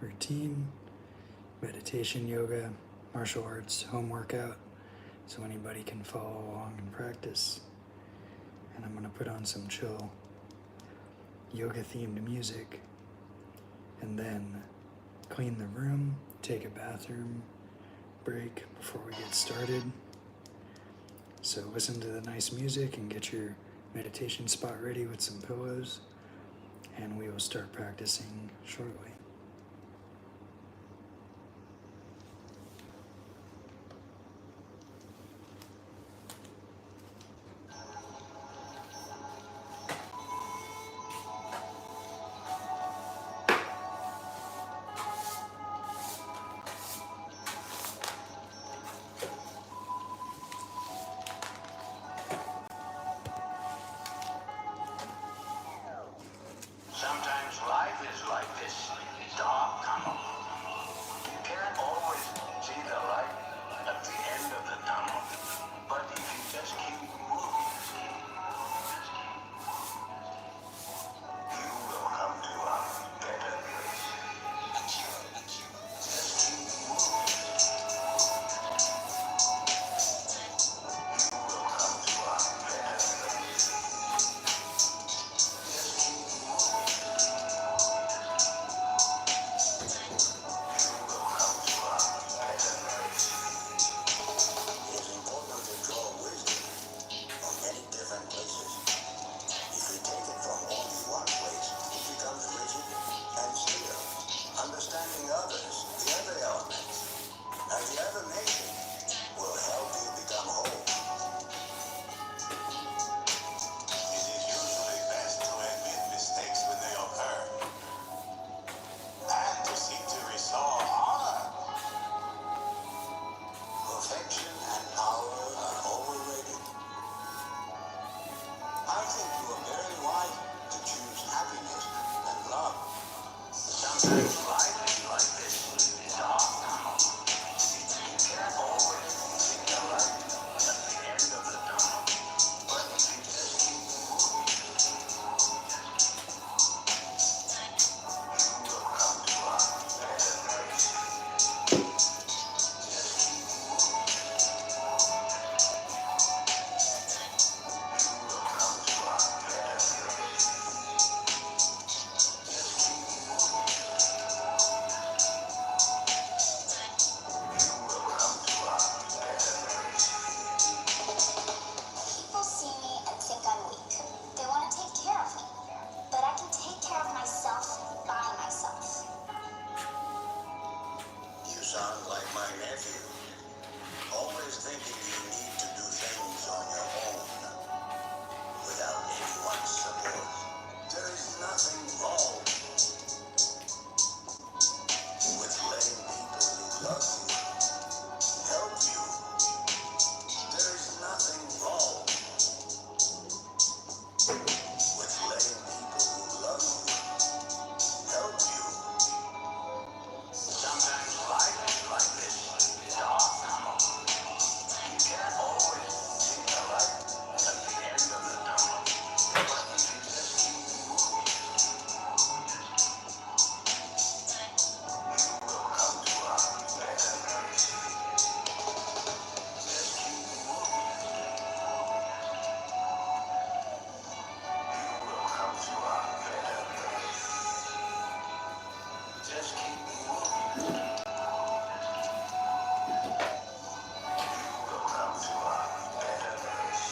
routine, meditation, yoga, martial arts, home workout, so anybody can follow along and practice. And I'm going to put on some chill yoga themed music and then clean the room, take a bathroom break before we get started. So listen to the nice music and get your meditation spot ready with some pillows, and we will start practicing shortly. Sometimes life is like this dark tunnel. You can't always see the light at the end of the tunnel, but if you just keep moving, you will come to a better place. Just keep moving. You will come to a better place. Just keep moving. You will come to a better place. It is important to draw wisdom from many different places. If we take it from only one place, it becomes rigid and still. Understanding others, the other elements, and the other nature will help you become whole. It is usually best to admit mistakes when they occur, and to seek to restore honor. Perfection and power are overrated. I think you are very right to choose happiness and love. Sometimes life is like this dark tunnel. You can't always see the light at the end of the tunnel, but if you just keep moving, you will come to a better place. Just keep moving, you will come to a better place. Just keep moving, you will come to a better place. People see me and think I'm weak. They want to take care of me. But I can take care of myself by myself. You sound like my nephew, always thinking you need to do things on your own, without anyone's support. There is nothing wrong with letting people who love you help you. There is nothing wrong with letting people who love you help you. Sometimes life is like this dark tunnel. You can't always see the light at the end of the tunnel, but if you just keep moving, you will come to a better place. Just keep moving, you will come to a better place. Just keep moving, you will come to a better place.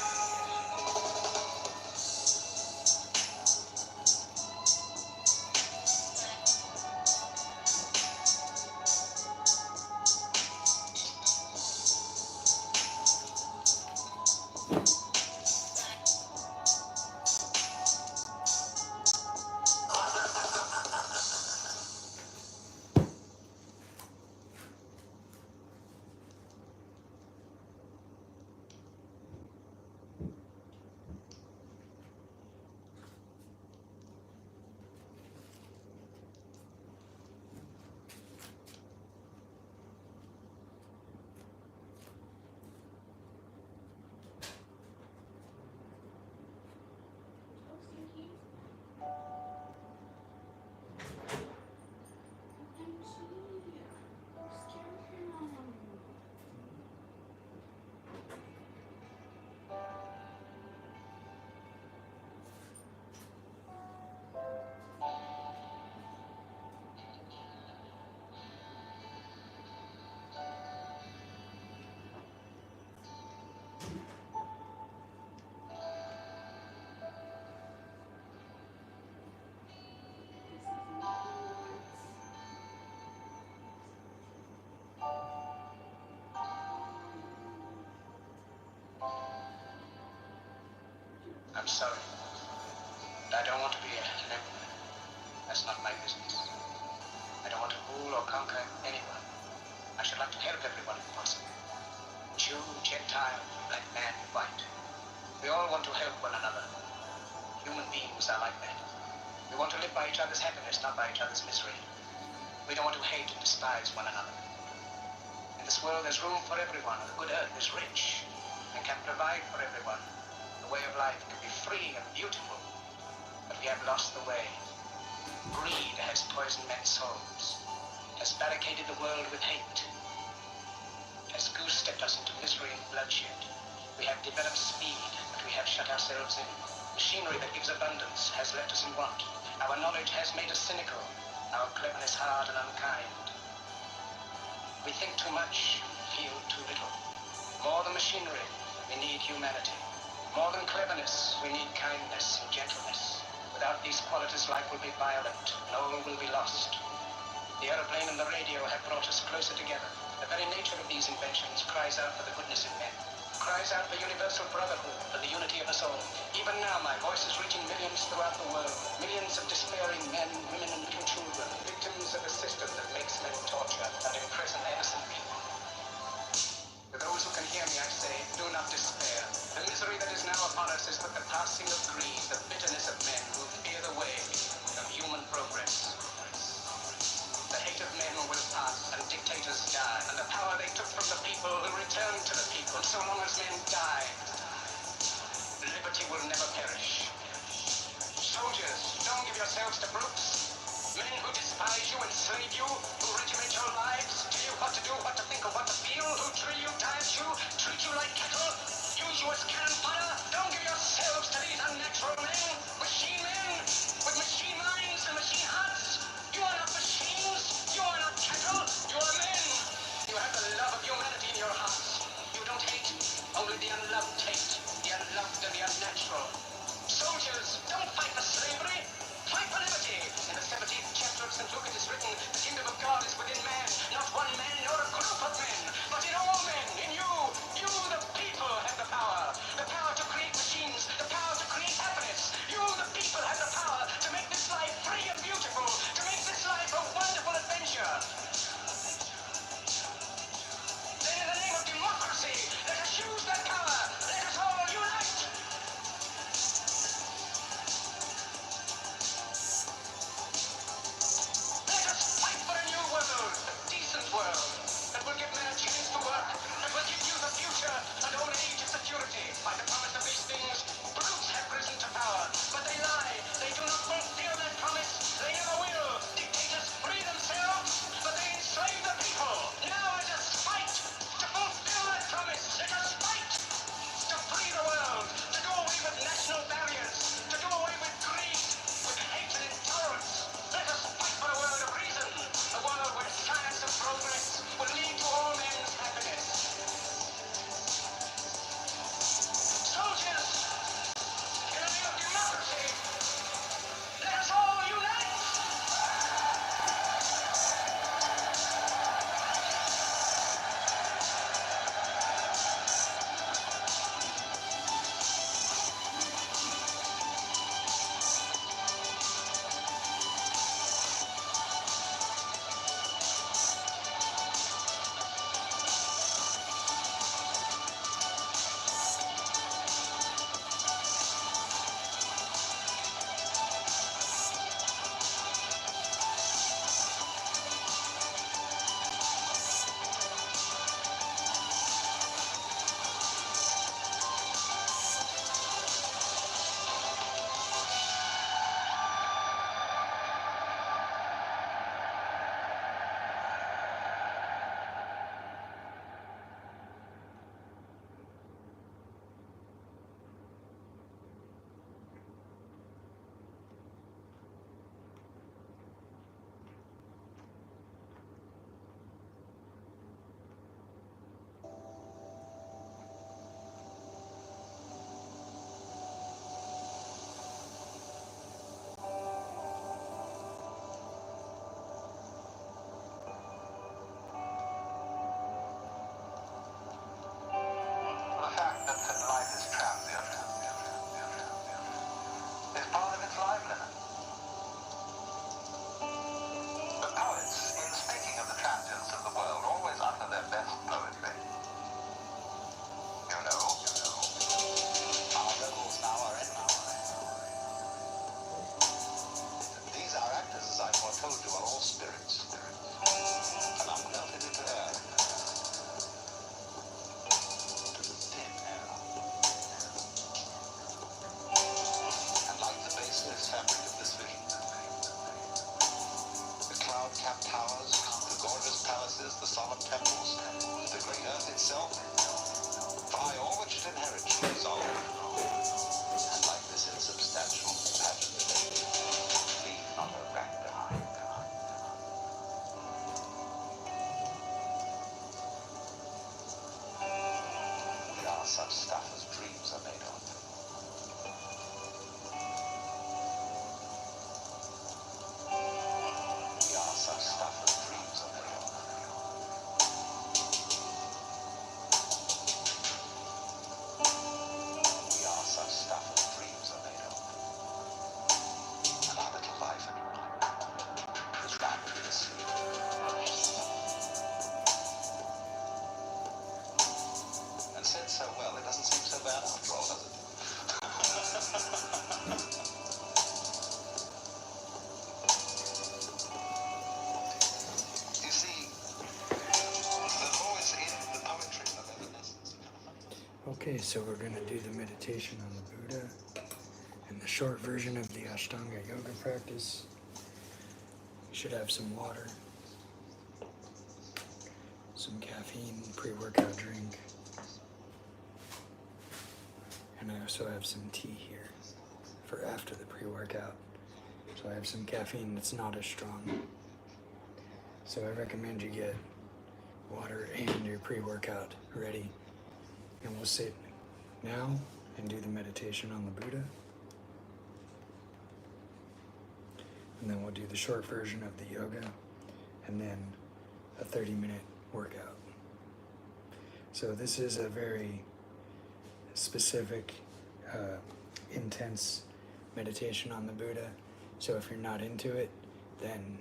sorry. But I don't want to be an emperor. That's not my business. I don't want to rule or conquer anyone. I should like to help everyone if possible. Jew, Gentile, black man, white. We all want to help one another. Human beings are like that. We want to live by each other's happiness, not by each other's misery. We don't want to hate and despise one another. In this world, there's room for everyone. The good earth is rich and can provide for everyone. The way of life can be free and beautiful, but we have lost the way. Greed has poisoned men's souls, has barricaded the world with hate, has goose-stepped us into misery and bloodshed. We have developed speed, but we have shut ourselves in. Machinery that gives abundance has left us in want. Our knowledge has made us cynical, our cleverness hard and unkind. We think too much, feel too little. More than machinery, we need humanity. More than cleverness, we need kindness and gentleness. Without these qualities, life will be violent, and all will be lost. The aeroplane and the radio have brought us closer together. The very nature of these inventions cries out for the goodness in men, cries out for universal brotherhood, for the unity of us all. Even now, my voice is reaching millions throughout the world, millions of despairing men, women, and little children, victims of a system that makes men torture and imprison innocent people. To those who can hear me, I say, do not despair. The misery that is now upon us is but the passing of greed, the bitterness of men who fear the way of human progress. The hate of men will pass, and dictators die, and the power they took from the people will return to the people. So long as men die, liberty will never perish. Soldiers, don't give yourselves to brutes. Men who despise you, enslave you, who regiment your lives, tell you what to do, what to think, or what to feel, who drill you, diet you, treat you like cattle, use you as cannon fodder. Don't give yourselves to these unnatural men, machine men, with machine minds and machine hearts. You are not machines, you are not cattle, you are men. You have the love of humanity in your hearts. You don't hate, only the unloved hate, the unloved and the unnatural. Soldiers, don't fight for slavery, fight for liberty. In the 17th chapter of St. Luke it is written, the kingdom of God is within man, not one man nor a group of men, but in all men, in you. You, the people, have the power to create machines, the power to create happiness. You, the people, have the power to make this life free and beautiful, to make this life capped towers, the gorgeous palaces, the solemn temples, the great earth itself, by all which it inherits, resolve, and like this insubstantial pageant, leave not a wreck behind. We are such stuff as dreams are made of. We are such stuff as dreams are made of. We are such stuff as dreams are made of. And our little life is rapidly asleep. And said so well, it doesn't seem so bad after all, does it? You see, the voice in the poetry of evanescence. Okay, so we're going to do the meditation on the Buddha and the short version of the Ashtanga yoga practice. You should have some water, some caffeine, pre-workout drink, and I also have some tea here for after the pre-workout. So I have some caffeine that's not as strong. So I recommend you get water and your pre-workout ready. And we'll sit now and do the meditation on the Buddha. And then we'll do the short version of the yoga and then a 30-minute workout. So this is a very specific, intense meditation on the Buddha. So if you're not into it, then,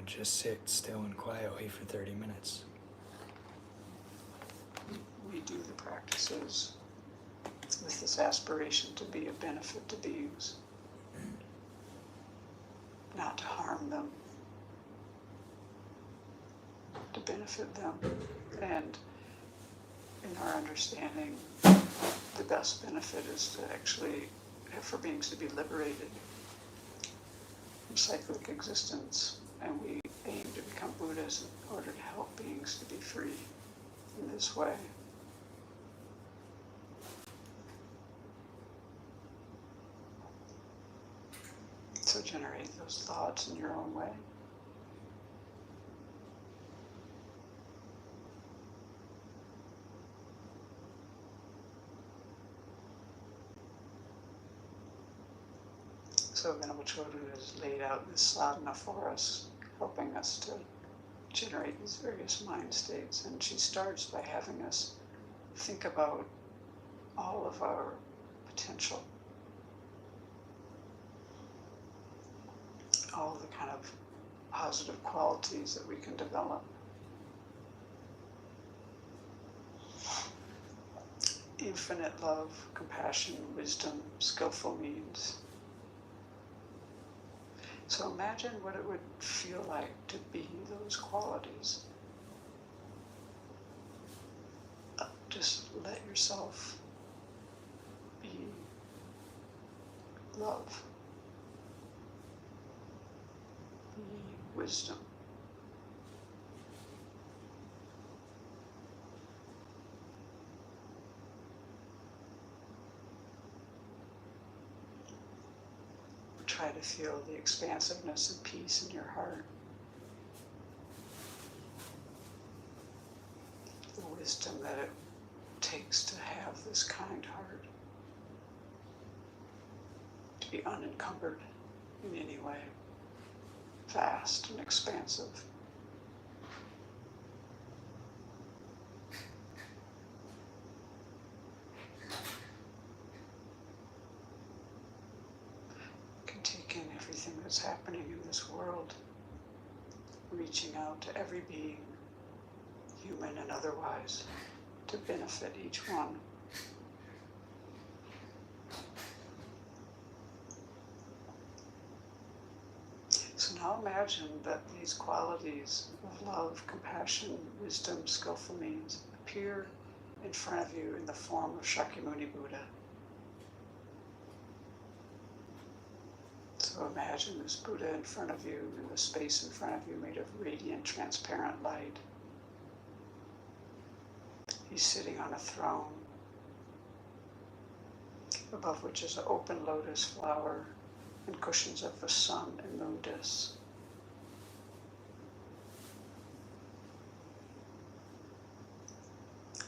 just sit still and quietly for 30 minutes. We do the practices with this aspiration to be of benefit to beings, not to harm them, to benefit them. And in our understanding, the best benefit is to actually have for beings to be liberated from cyclic existence. And we aim to become Buddhas in order to help beings to be free in this way. So generate those thoughts in your own way. So Venerable Chodron has laid out this sadhana for us, helping us to generate these various mind states. And she starts by having us think about all of our potential, all the kind of positive qualities that we can develop. Infinite love, compassion, wisdom, skillful means. So imagine what it would feel like to be those qualities. Just let yourself be love, be wisdom, try to feel the expansiveness and peace in your heart. The wisdom that it takes to have this kind heart. To be unencumbered in any way. Vast and expansive. That's happening in this world, reaching out to every being, human and otherwise, to benefit each one. So now imagine that these qualities of love, compassion, wisdom, skillful means appear in front of you in the form of Shakyamuni Buddha. So So imagine this Buddha in front of you, in the space in front of you made of radiant, transparent light. He's sitting on a throne, above which is an open lotus flower and cushions of the sun and moon discs.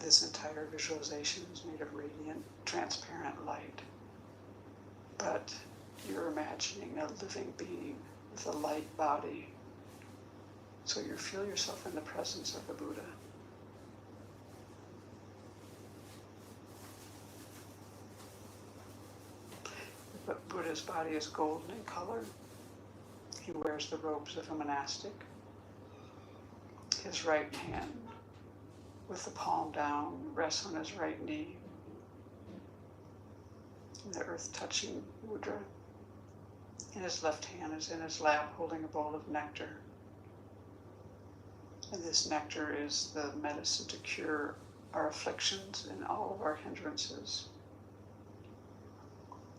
This entire visualization is made of radiant, transparent light. But you're imagining a living being with a light body. So you feel yourself in the presence of the Buddha. The Buddha's body is golden in color. He wears the robes of a monastic. His right hand, with the palm down, rests on his right knee. The earth touching mudra. And his left hand is in his lap holding a bowl of nectar. And this nectar is the medicine to cure our afflictions and all of our hindrances.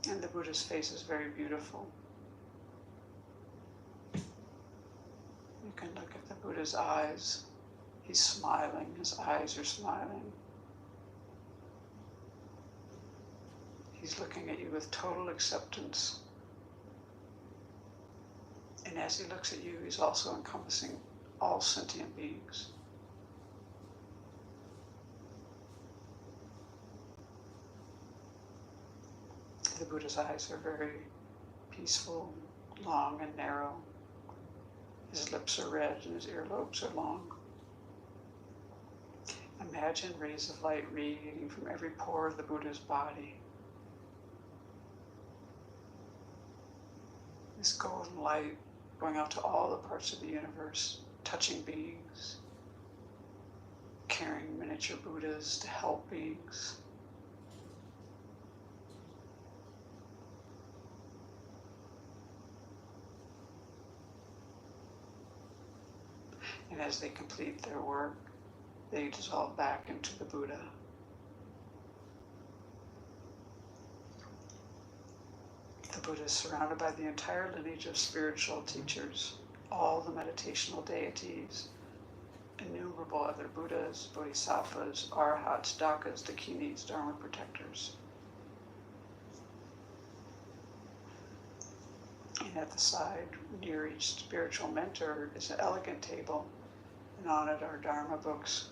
And the Buddha's face is very beautiful. You can look at the Buddha's eyes. He's smiling, his eyes are smiling. He's looking at you with total acceptance. And as he looks at you, he's also encompassing all sentient beings. The Buddha's eyes are very peaceful, long and narrow. His lips are red and his earlobes are long. Imagine rays of light radiating from every pore of the Buddha's body. This golden light going out to all the parts of the universe, touching beings, carrying miniature Buddhas to help beings. And as they complete their work, they dissolve back into the Buddha. The Buddha is surrounded by the entire lineage of spiritual teachers, all the meditational deities, innumerable other Buddhas, Bodhisattvas, Arhats, Dakinis, Dakinis, Dharma protectors. And at the side, near each spiritual mentor, is an elegant table, and on it are Dharma books.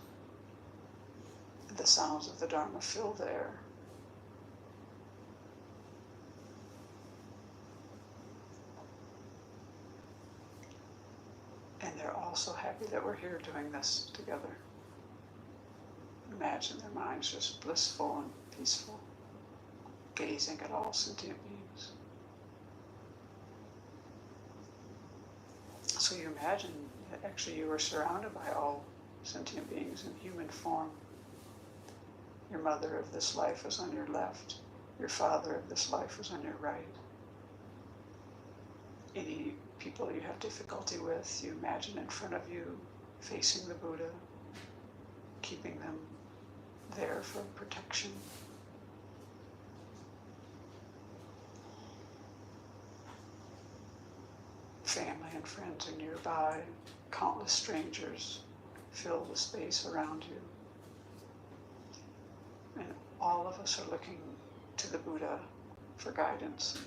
The sounds of the Dharma fill the air. And they're all so happy that we're here doing this together. Imagine their minds just blissful and peaceful, gazing at all sentient beings. So you imagine that actually you are surrounded by all sentient beings in human form. Your mother of this life is on your left. Your father of this life is on your right. Any people you have difficulty with, you imagine in front of you, facing the Buddha, keeping them there for protection. Family and friends are nearby. Countless strangers fill the space around you. And all of us are looking to the Buddha for guidance.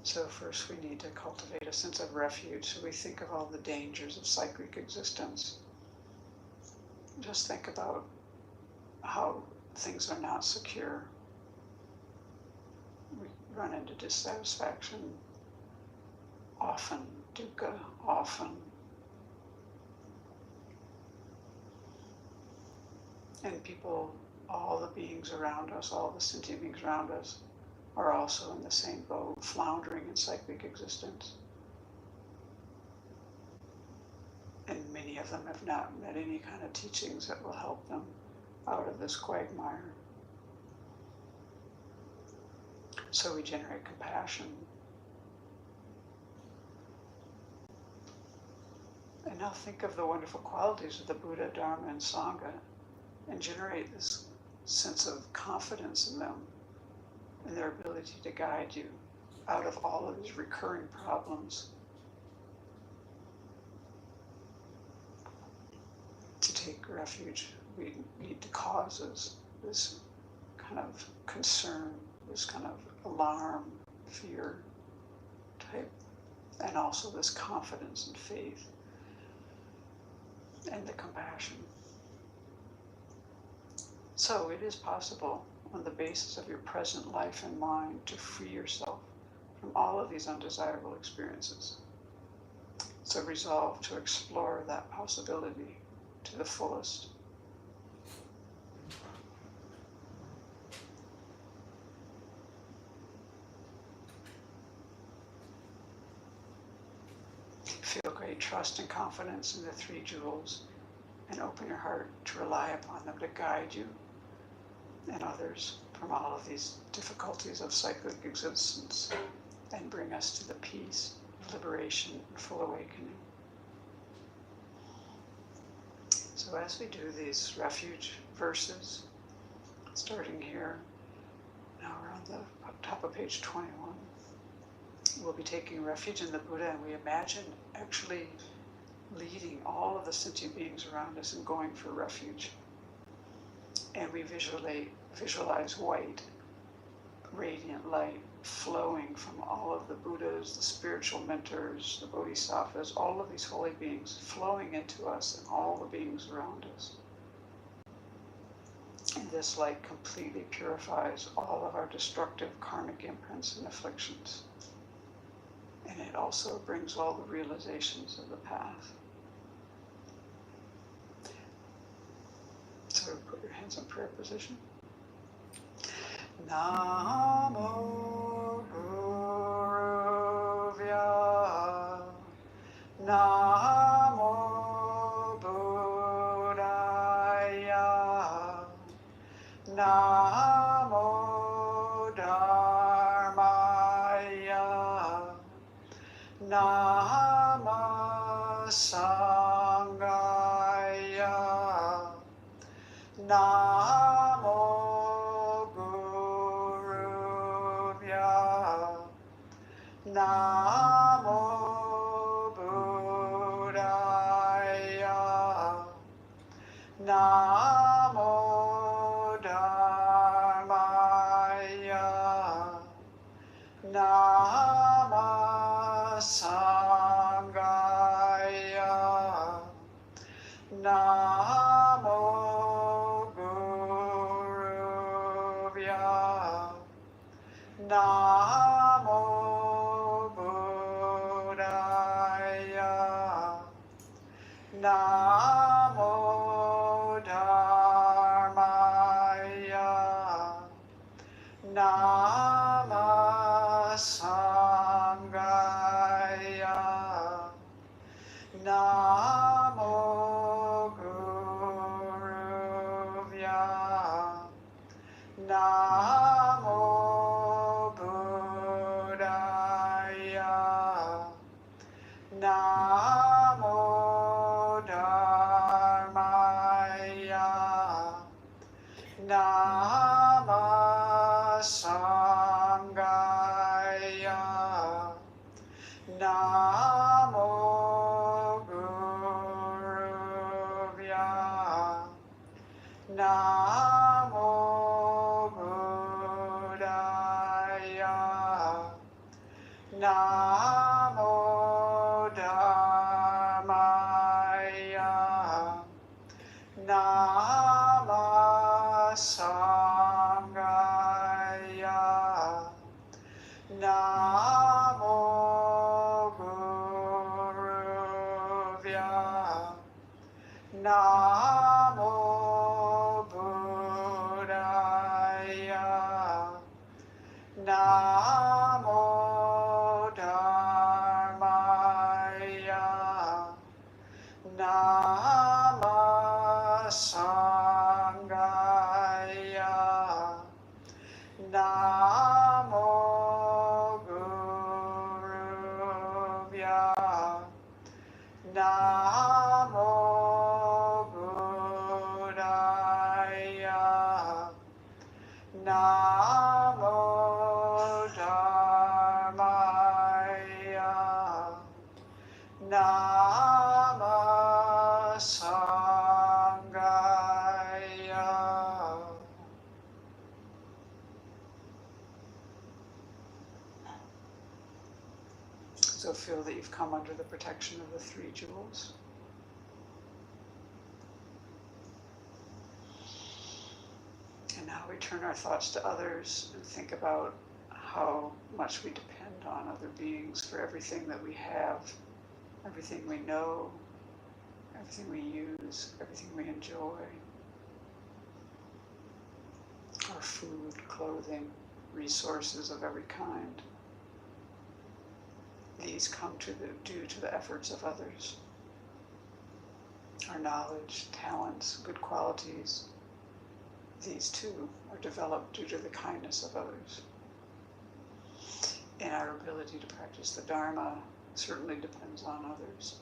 So first we need to cultivate a sense of refuge. So we think of all the dangers of cyclic existence. Just think about how things are not secure. We run into dissatisfaction often, dukkha often. And people, all the beings around us, all the sentient beings around us, are also in the same boat, floundering in cyclic existence. And many of them have not met any kind of teachings that will help them out of this quagmire. So we generate compassion And now think of the wonderful qualities of the Buddha, Dharma, and Sangha, and generate this sense of confidence in them and their ability to guide you out of all of these recurring problems. To take refuge, we need the causes, this kind of concern, this kind of alarm, fear type, and also this confidence and faith and the compassion. So it is possible on the basis of your present life and mind to free yourself from all of these undesirable experiences. So resolve to explore that possibility to the fullest. Feel great trust and confidence in the three jewels and open your heart to rely upon them to guide you and others from all of these difficulties of cyclic existence and bring us to the peace, liberation, and full awakening. So as we do these refuge verses, starting here, now we're on the top of page 21, we'll be taking refuge in the Buddha, and we imagine actually leading all of the sentient beings around us and going for refuge. And we visualize white, radiant light flowing from all of the Buddhas, the spiritual mentors, the Bodhisattvas, all of these holy beings flowing into us and all the beings around us. And this light completely purifies all of our destructive karmic imprints and afflictions. And it also brings all the realizations of the path. So put your hands in prayer position. Namo Guruvya. Namo Buddhaya. Namo Dharmaya. Nama Sangaya. Namo Guruvya. Namo Buddhaya. Namo Dharmaya. Nama Sangaya. Namo Guruvya. Namo Buddhaya. Namo Dharmaya. Nama Sangaya. Namo Guruvya. Namo Buddhaya. Namo Dharmaya. Nama Sangaya. Namo Guruvya. Namo Buddhaya. Namo Dharmaya. Nama Sangaya. Namo Guruvya. Namo Buddhaya. Namo Dharmaya. Nama Sangaya. Namo Guruvya. Namo Namo Dharmaya. Nama Sangaya. So feel that you've come under the protection of the three jewels. And now we turn our thoughts to others and think about how much we depend on other beings for everything that we have, everything we know, everything we use, everything we enjoy. Our food, clothing, resources of every kind. These come due to the efforts of others. Our knowledge, talents, good qualities, these too are developed due to the kindness of others. And our ability to practice the Dharma certainly depends on others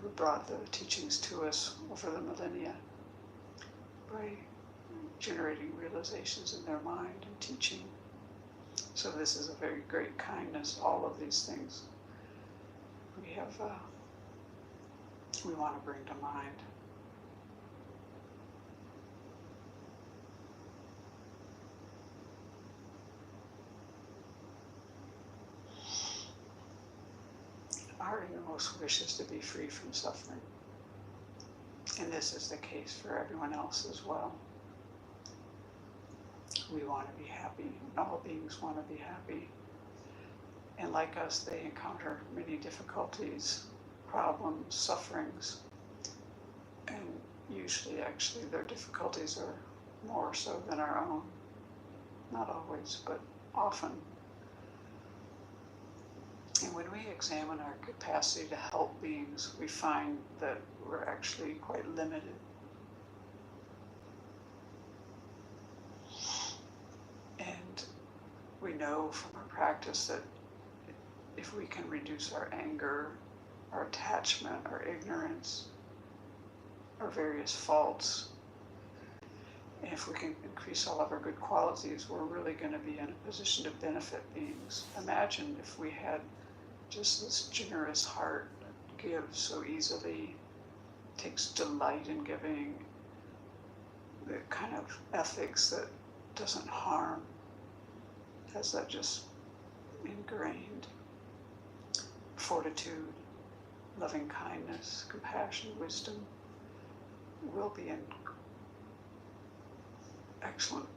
who brought the teachings to us over the millennia by generating realizations in their mind and teaching. So this is a very great kindness, all of these things we want to bring to mind. Our innermost wish is to be free from suffering. And this is the case for everyone else as well. We want to be happy. All beings want to be happy. And like us, they encounter many difficulties, problems, sufferings. And usually, actually, their difficulties are more so than our own. Not always, but often. And when we examine our capacity to help beings, we find that we're actually quite limited. And we know from our practice that if we can reduce our anger, our attachment, our ignorance, our various faults, and if we can increase all of our good qualities, we're really going to be in a position to benefit beings. Imagine if we had just this generous heart that gives so easily, takes delight in giving, the kind of ethics that doesn't harm, has that just ingrained fortitude, loving kindness, compassion, wisdom. We'll be in excellent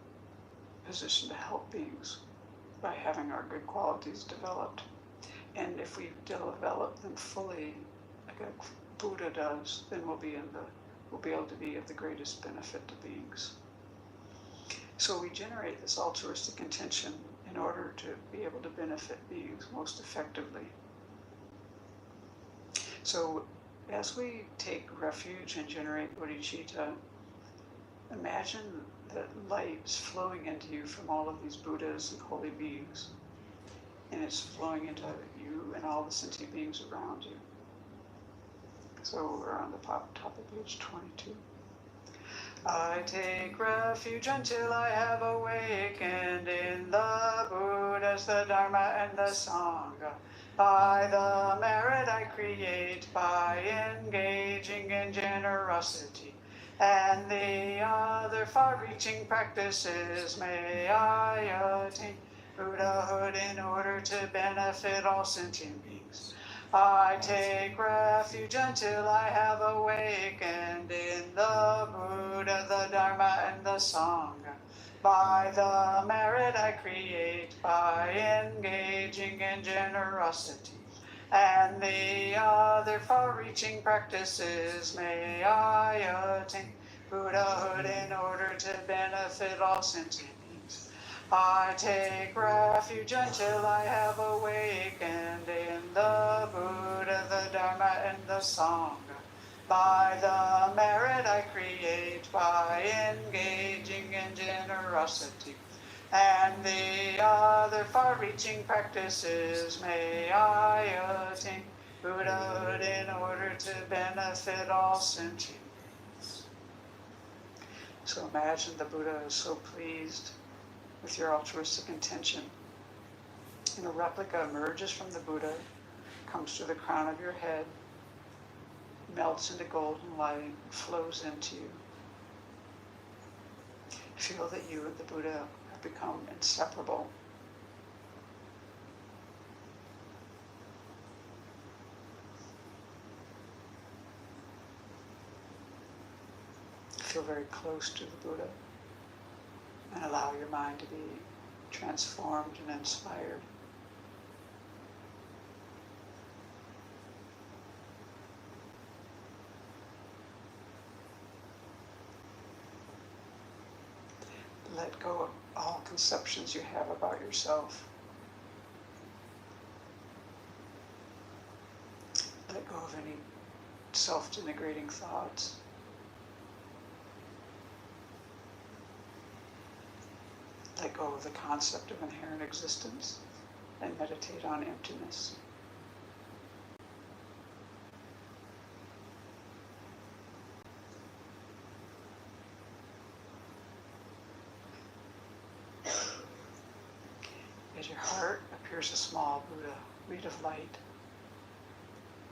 position to help beings by having our good qualities developed. And if we develop them fully, like a Buddha does, then we'll be able to be of the greatest benefit to beings. So we generate this altruistic intention in order to be able to benefit beings most effectively. So as we take refuge and generate bodhicitta, imagine that light is flowing into you from all of these Buddhas and holy beings. And it's flowing into you and all the sentient beings around you. So we're on the top of page 22. I take refuge until I have awakened in the Buddhas, the Dharma, and the Sangha. By the merit I create by engaging in generosity and the other far-reaching practices, may I attain Buddhahood in order to benefit all sentient beings. I take refuge until I have awakened in the Buddha, the Dharma, and the Sangha. By the merit I create by engaging in generosity and the other far-reaching practices, may I attain Buddhahood in order to benefit all sentient beings. I take refuge until I have awakened in the Buddha, the Dharma, and the Sangha. By the merit I create by engaging in generosity and the other far-reaching practices, may I attain Buddhahood in order to benefit all sentient beings. So imagine the Buddha is so pleased with your altruistic intention. And a replica emerges from the Buddha, comes to the crown of your head, melts into golden light, flows into you. Feel that you and the Buddha have become inseparable. Feel very close to the Buddha and allow your mind to be transformed and inspired. Let go of all conceptions you have about yourself. Let go of any self-denigrating thoughts. Let go of the concept of inherent existence and meditate on emptiness. At your heart appears a small Buddha, reed of light.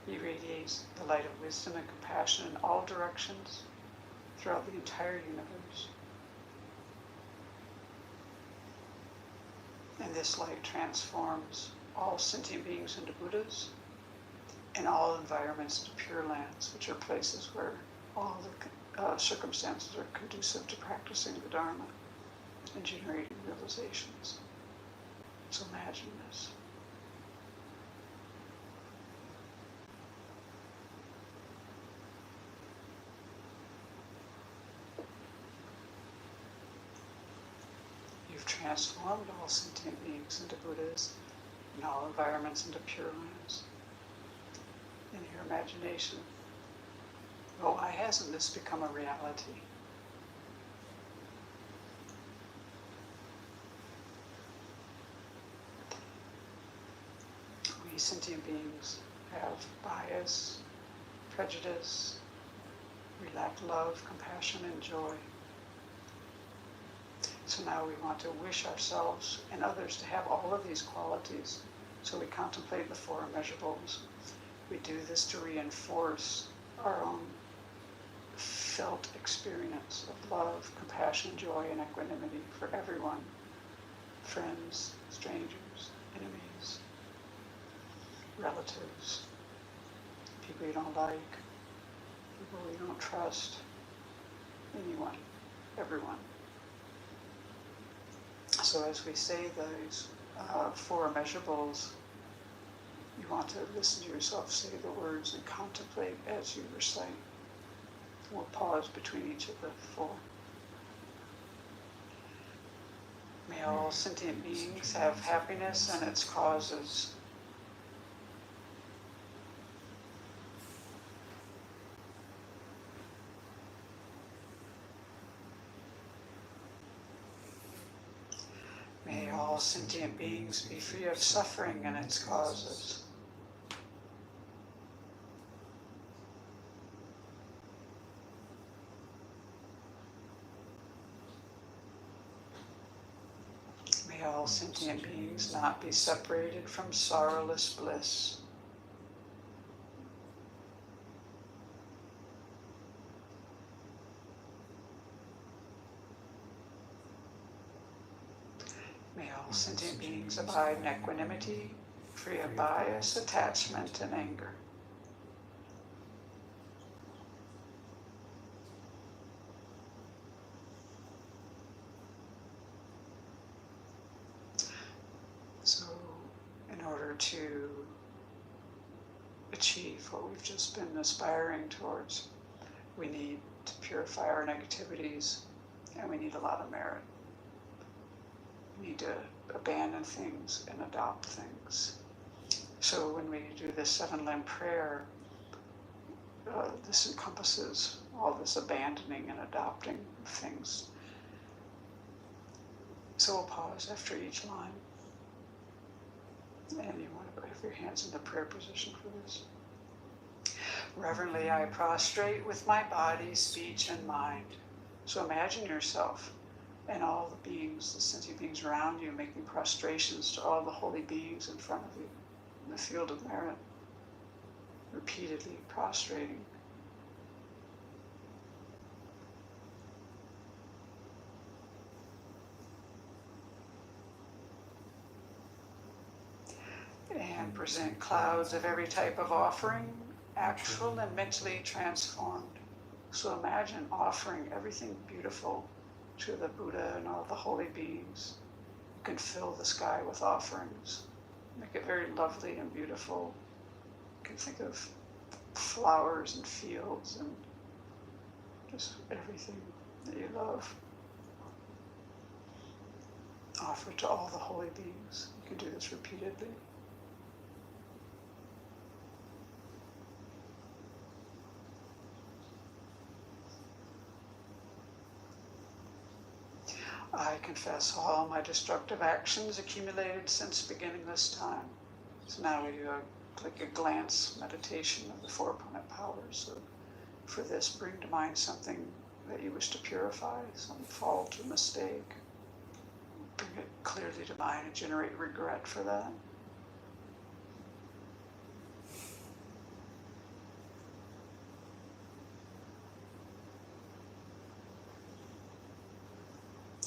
He radiates the light of wisdom and compassion in all directions throughout the entire universe. And this light transforms all sentient beings into Buddhas and all environments into pure lands, which are places where all the circumstances are conducive to practicing the Dharma and generating realizations. So imagine this. You've transformed all sentient beings into Buddhas and all environments into pure lands. In your imagination, well, why hasn't this become a reality? We sentient beings have bias, prejudice, we lack love, compassion, and joy. So now we want to wish ourselves and others to have all of these qualities. So we contemplate the four immeasurables. We do this to reinforce our own felt experience of love, compassion, joy, and equanimity for everyone. Friends, strangers, enemies, relatives, people you don't like, people you don't trust, anyone, everyone. So as we say those four immeasurables, you want to listen to yourself say the words and contemplate as you recite. We'll pause between each of the four. May all sentient beings have happiness and its causes. May all sentient beings be free of suffering and its causes. May all sentient beings not be separated from sorrowless bliss. May all sentient beings abide in equanimity, free of bias, attachment, and anger. So, in order to achieve what we've just been aspiring towards, we need to purify our negativities, and we need a lot of merit. We need to abandon things and adopt things. So when we do this 7-limb prayer, this encompasses all this abandoning and adopting things. So we'll pause after each line. And you want to have your hands in the prayer position for this. Reverently I prostrate with my body, speech, and mind, So imagine yourself and all the beings, the sentient beings around you, making prostrations to all the holy beings in front of you in the field of merit, repeatedly prostrating. And present clouds of every type of offering, actual and mentally transformed. So imagine offering everything beautiful to the Buddha and all the holy beings. You can fill the sky with offerings. Make it very lovely and beautiful. You can think of flowers and fields and just everything that you love. Offer to all the holy beings. You can do this repeatedly. I confess all my destructive actions accumulated since beginning this time. So now we do like a glance meditation of the four opponent powers. So for this, bring to mind something that you wish to purify, some fault or mistake. Bring it clearly to mind and generate regret for that.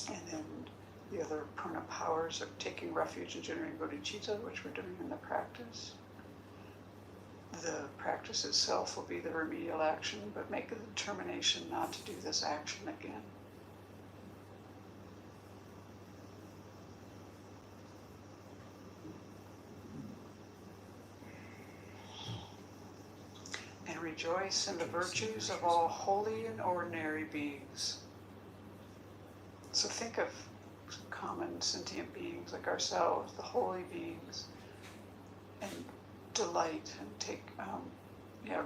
And then the other opponent powers of taking refuge and generating bodhicitta, which we're doing in the practice. The practice itself will be the remedial action, but make a determination not to do this action again. And rejoice in the virtues of all holy and ordinary beings. So think of common sentient beings like ourselves, the holy beings, and delight and take,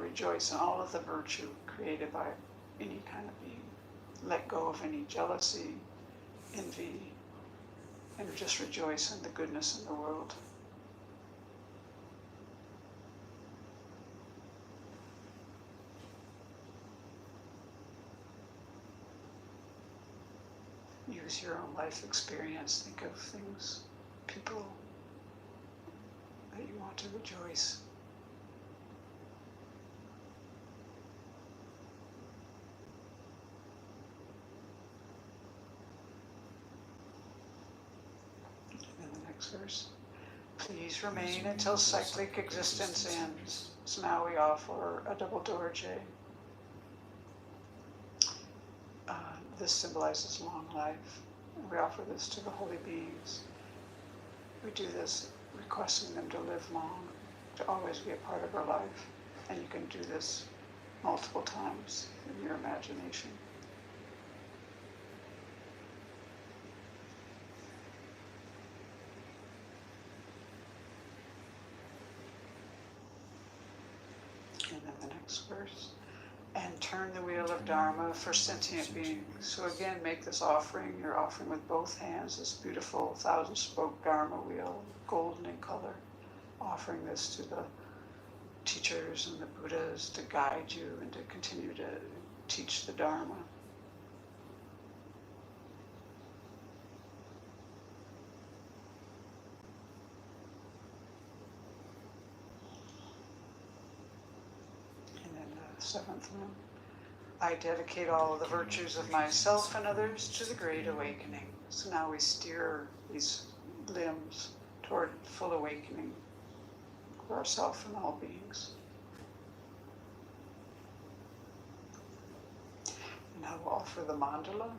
rejoice in all of the virtue created by any kind of being. Let go of any jealousy, envy, and just rejoice in the goodness in the world. Use your own life experience. Think of things, people that you want to rejoice. And the next verse. Please remain until cyclic existence ends. So now we offer a double dorje. This symbolizes long life. We offer this to the holy beings. We do this requesting them to live long, to always be a part of our life. And you can do this multiple times in your imagination. And then the next verse. And turn the wheel of Dharma for sentient beings. So again, make this offering. You're offering with both hands this beautiful 1,000-spoke Dharma wheel, golden in color. Offering this to the teachers and the Buddhas to guide you and to continue to teach the Dharma. And then the seventh one. I dedicate all of the virtues of myself and others to the Great Awakening. So now we steer these limbs toward full awakening for ourselves and all beings. And now we'll offer the mandala.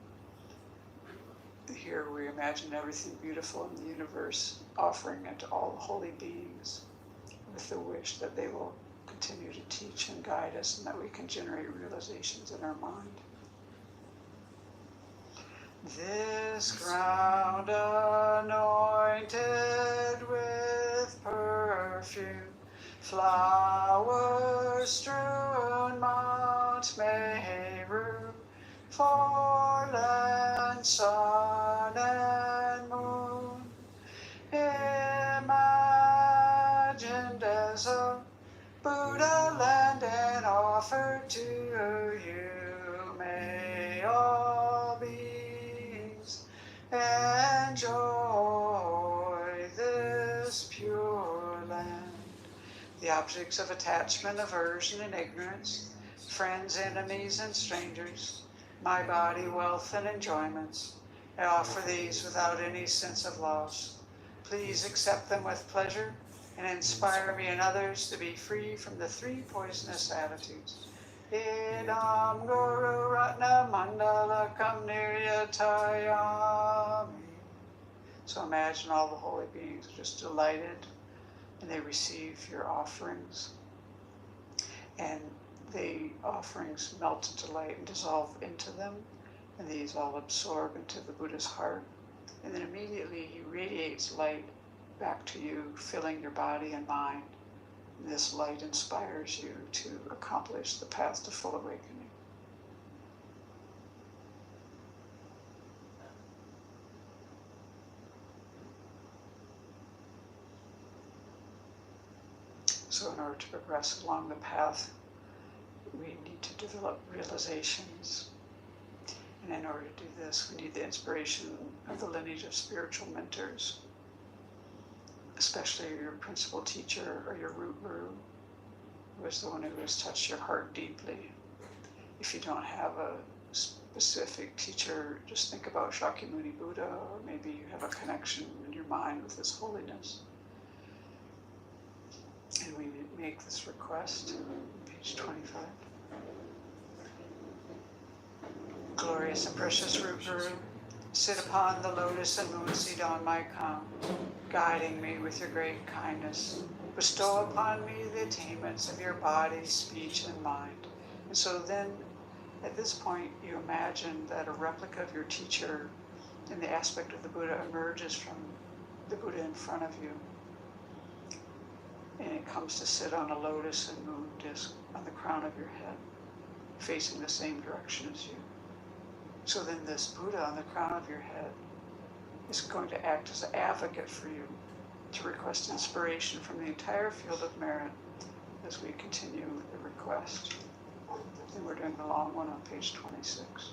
Here we imagine everything beautiful in the universe, offering it to all the holy beings with the wish that they will continue to teach and guide us and that we can generate realizations in our mind. This ground anointed with perfume, flowers strewn Mount Meru, for land, sun, and moon, imagined as a Buddha land and offered to you. May all enjoy this pure land. The objects of attachment, aversion, and ignorance, friends, enemies, and strangers, my body, wealth, and enjoyments, I offer these without any sense of loss. Please accept them with pleasure and inspire me and others to be free from the three poisonous attitudes. Idam Guru Ratna Mandala Kam Niryatayami. So imagine all the holy beings just delighted, and they receive your offerings. And the offerings melt into light and dissolve into them, and these all absorb into the Buddha's heart. And then immediately he radiates light back to you, filling your body and mind. And this light inspires you to accomplish the path to full awakening. So in order to progress along the path, we need to develop realizations. And in order to do this, we need the inspiration of the lineage of spiritual mentors, especially your principal teacher or your root guru, who is the one who has touched your heart deeply. If you don't have a specific teacher, just think about Shakyamuni Buddha, or maybe you have a connection in your mind with His holiness. And we make this request, page 25. Glorious and precious root guru, sit upon the lotus and moon seat on my crown, guiding me with your great kindness. Bestow upon me the attainments of your body, speech, and mind. And so then, at this point, you imagine that a replica of your teacher in the aspect of the Buddha emerges from the Buddha in front of you. And it comes to sit on a lotus and moon disc on the crown of your head, facing the same direction as you. So then this Buddha on the crown of your head is going to act as an advocate for you to request inspiration from the entire field of merit as we continue the request. And we're doing the long one on page 26.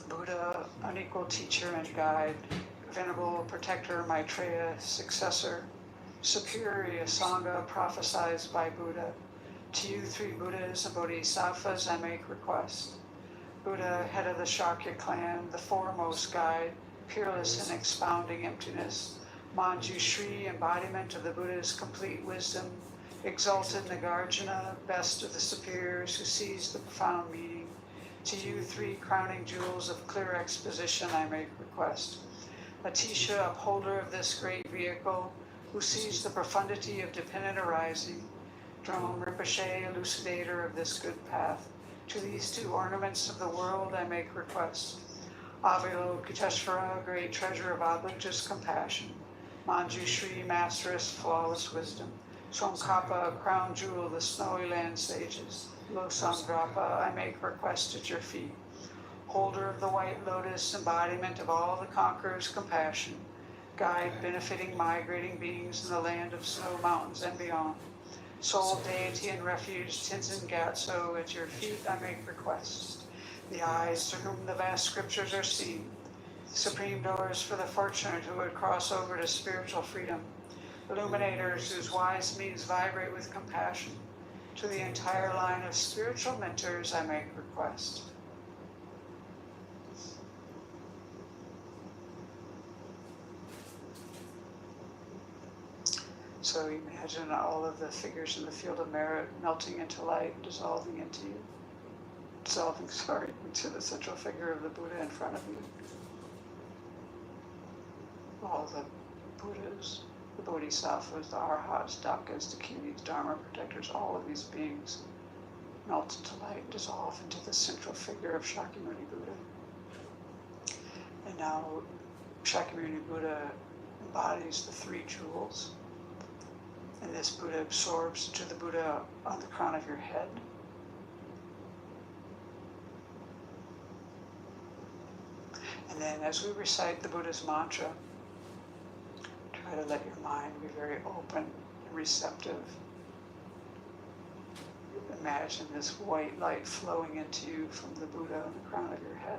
Buddha, unequal teacher and guide, venerable protector, Maitreya, successor, superior Sangha prophesied by Buddha. To you three Buddhas and Bodhisattvas I make request. Buddha, head of the Shakya clan, the foremost guide, peerless in expounding emptiness. Manjushri, embodiment of the Buddha's complete wisdom. Exalted Nagarjuna, best of the superiors who sees the profound meaning. To you three crowning jewels of clear exposition I make request. Atisha, upholder of this great vehicle, who sees the profundity of dependent arising. Drome Rinpoche, elucidator of this good path. To these two ornaments of the world I make request. Avalokiteshvara, great treasure of obligative compassion. Manjushri, masteress, flawless wisdom. Tsongkhapa, crown jewel of the snowy land sages. Losamgrappa, I make request at your feet. Holder of the white lotus, embodiment of all the conqueror's compassion. Guide benefiting migrating beings in the land of snow mountains and beyond. Sole deity and refuge, Tenzin Gyatso, at your feet I make request. The eyes to whom the vast scriptures are seen. Supreme doors for the fortunate who would cross over to spiritual freedom. Illuminators whose wise means vibrate with compassion. To the entire line of spiritual mentors I make request. So imagine all of the figures in the field of merit melting into light, dissolving into you. Into the central figure of the Buddha in front of you. All the Buddhas, the Bodhisattvas, the Arhats, Dakas, Dakinis, Dharma protectors, all of these beings melt into light, dissolve into the central figure of Shakyamuni Buddha. And now Shakyamuni Buddha embodies the three jewels. And this Buddha absorbs into the Buddha on the crown of your head. And then as we recite the Buddha's mantra, try to let your mind be very open and receptive. Imagine this white light flowing into you from the Buddha on the crown of your head.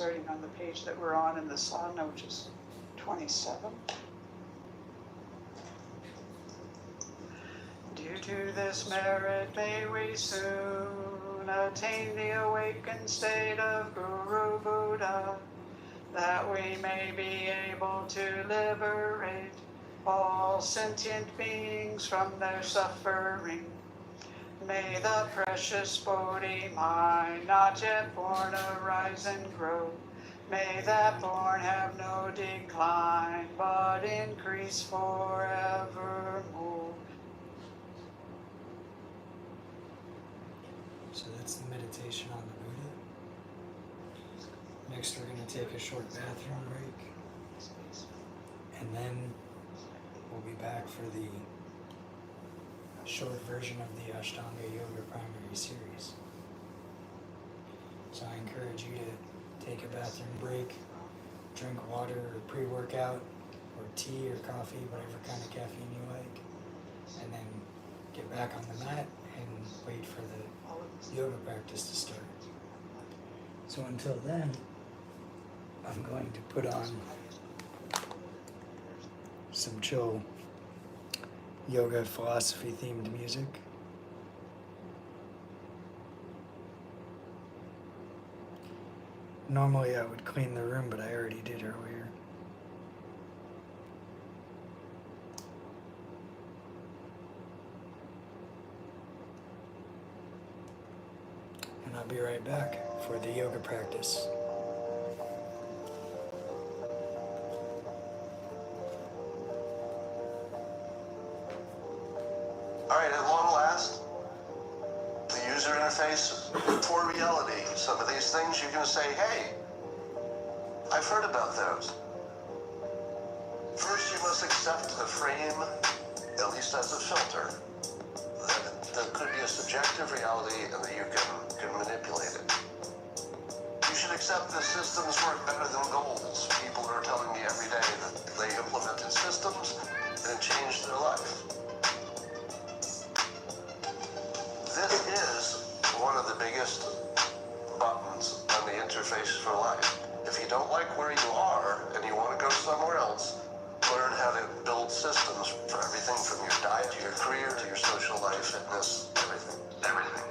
starting on the page that we're on in the sadhana, which is 27. Due to this merit, may we soon attain the awakened state of Guru Buddha, that we may be able to liberate all sentient beings from their suffering. May the precious Bodhi mind not yet born arise and grow. May that born have no decline, but increase forevermore. So that's the meditation on the Buddha. Next we're going to take a short bathroom break. And then we'll be back for the short version of the Ashtanga Yoga primary series. So I encourage you to take a bathroom break, drink water or pre-workout, or tea or coffee, whatever kind of caffeine you like, and then get back on the mat and wait for the yoga practice to start. So until then, I'm going to put on some chill yoga philosophy themed music. Normally I would clean the room, but I already did earlier. And I'll be right back for the yoga practice. All right, at long last, the user interface for reality. Some of these things you can say, hey, I've heard about those. First, you must accept the frame, at least as a filter. That could be a subjective reality and that you can manipulate it. You should accept that systems work better than goals. People are telling me every day that they implemented systems and it changed their life. This is one of the biggest buttons on the interface for life. If you don't like where you are and you want to go somewhere else, learn how to build systems for everything from your diet to your career to your social life, fitness, everything.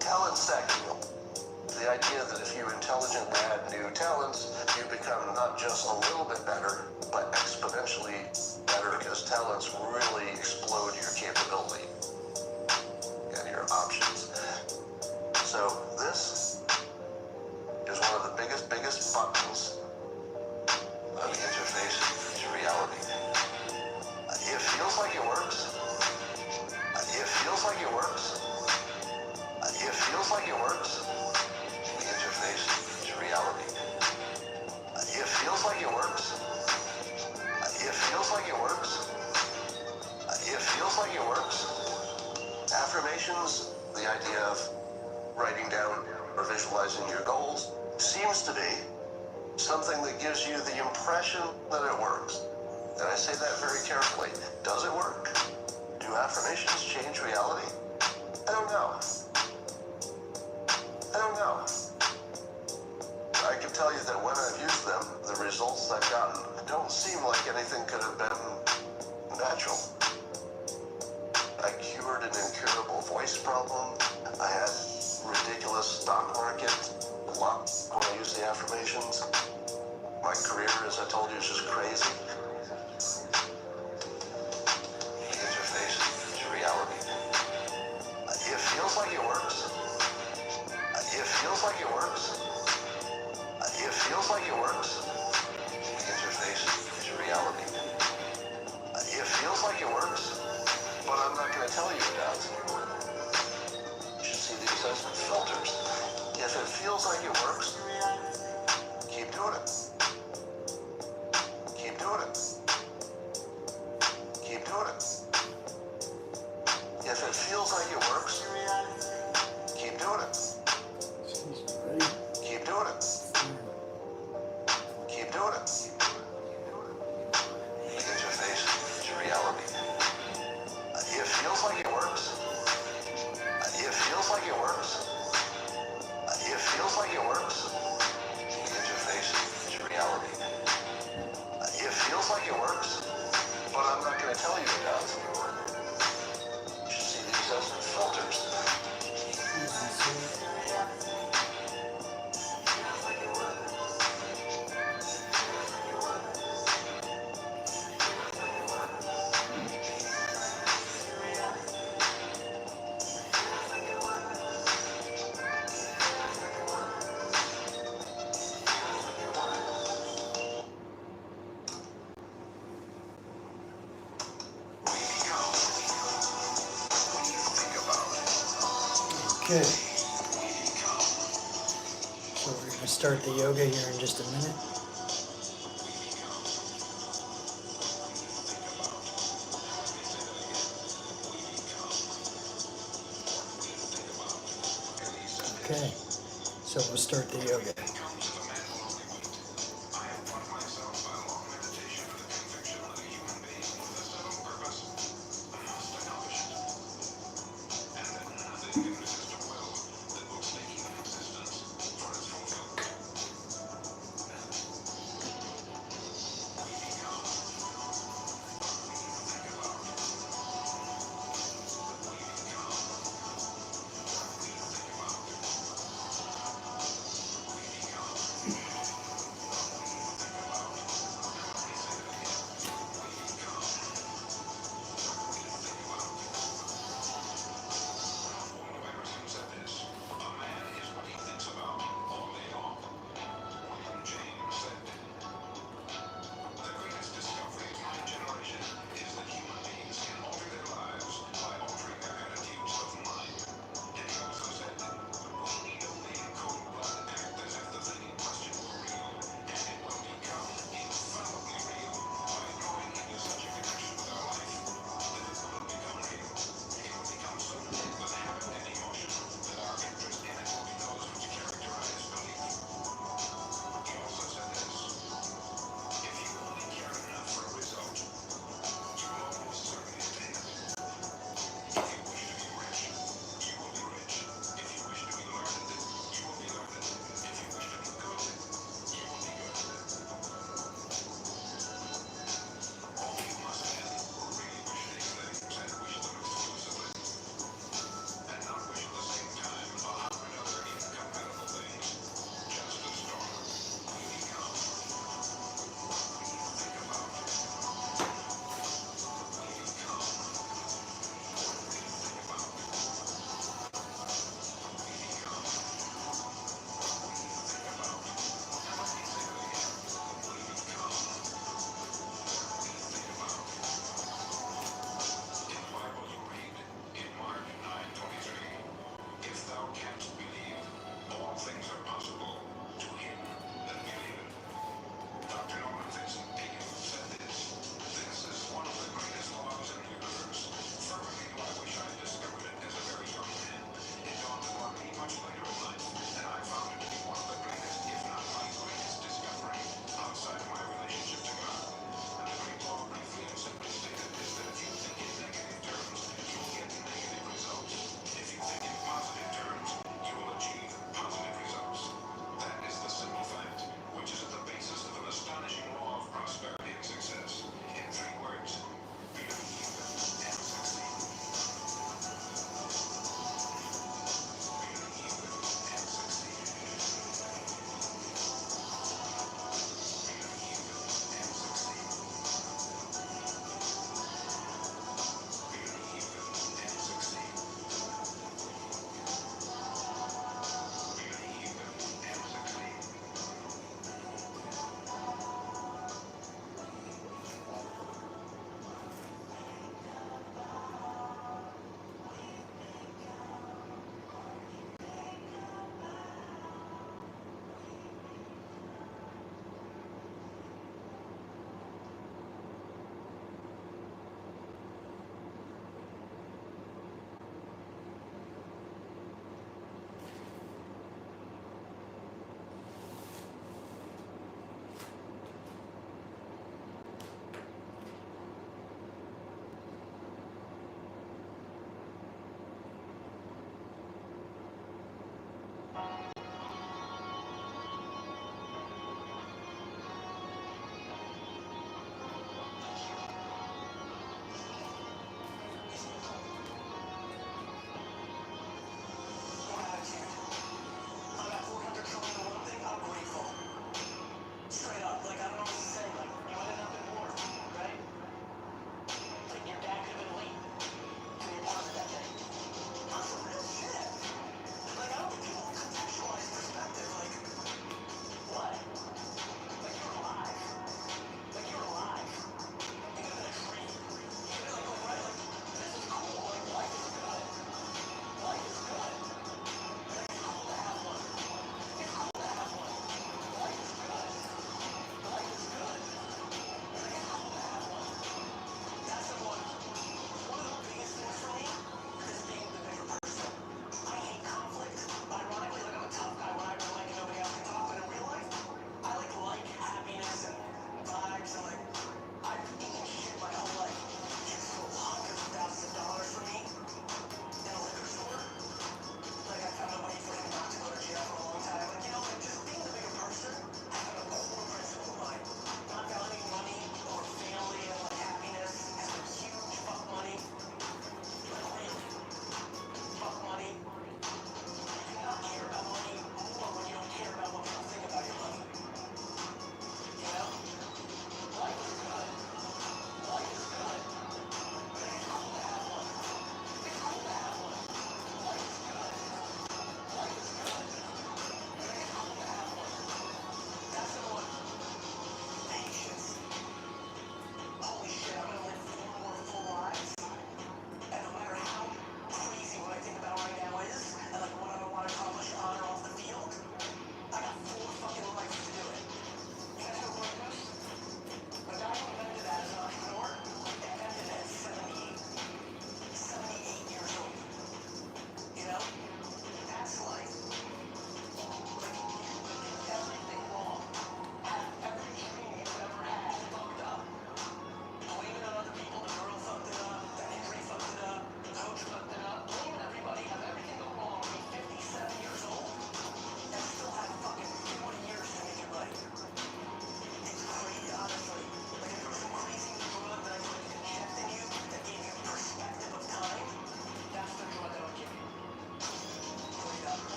Talent stacking. The idea that if you intelligently add new talents, you become not just a little bit better, but exponentially better, because talents really explode your capability and your options. So this is one of the biggest buttons on the interface to reality. It feels like it works. It feels like it works. It feels like it works. The interface to reality. It feels like it works. It feels like it works. It feels like it works. Affirmations, the idea of writing down or visualizing your goals, seems to be something that gives you the impression that it works. And I say that very carefully. Does it work? Do affirmations change reality? I don't know. I can tell you that when I've used them, the results I've gotten don't seem like anything could have been natural. I cured an incurable voice problem. I had ridiculous stock market luck when I used the affirmations. My career, as I told you, is just crazy. The interface to reality. It feels like it works. It feels like it works. It feels like it works. The interface to reality. It feels like it works, but I'm not going to tell you it does. You should see these as filters. If it feels like it works, keep doing it. Keep doing it. Keep doing it. If it feels like it works, keep doing it. Keep doing it. Keep doing it. The interface to reality. It feels like it works. Okay. So we're going to start the yoga here in just a minute. Okay. So we'll start the yoga.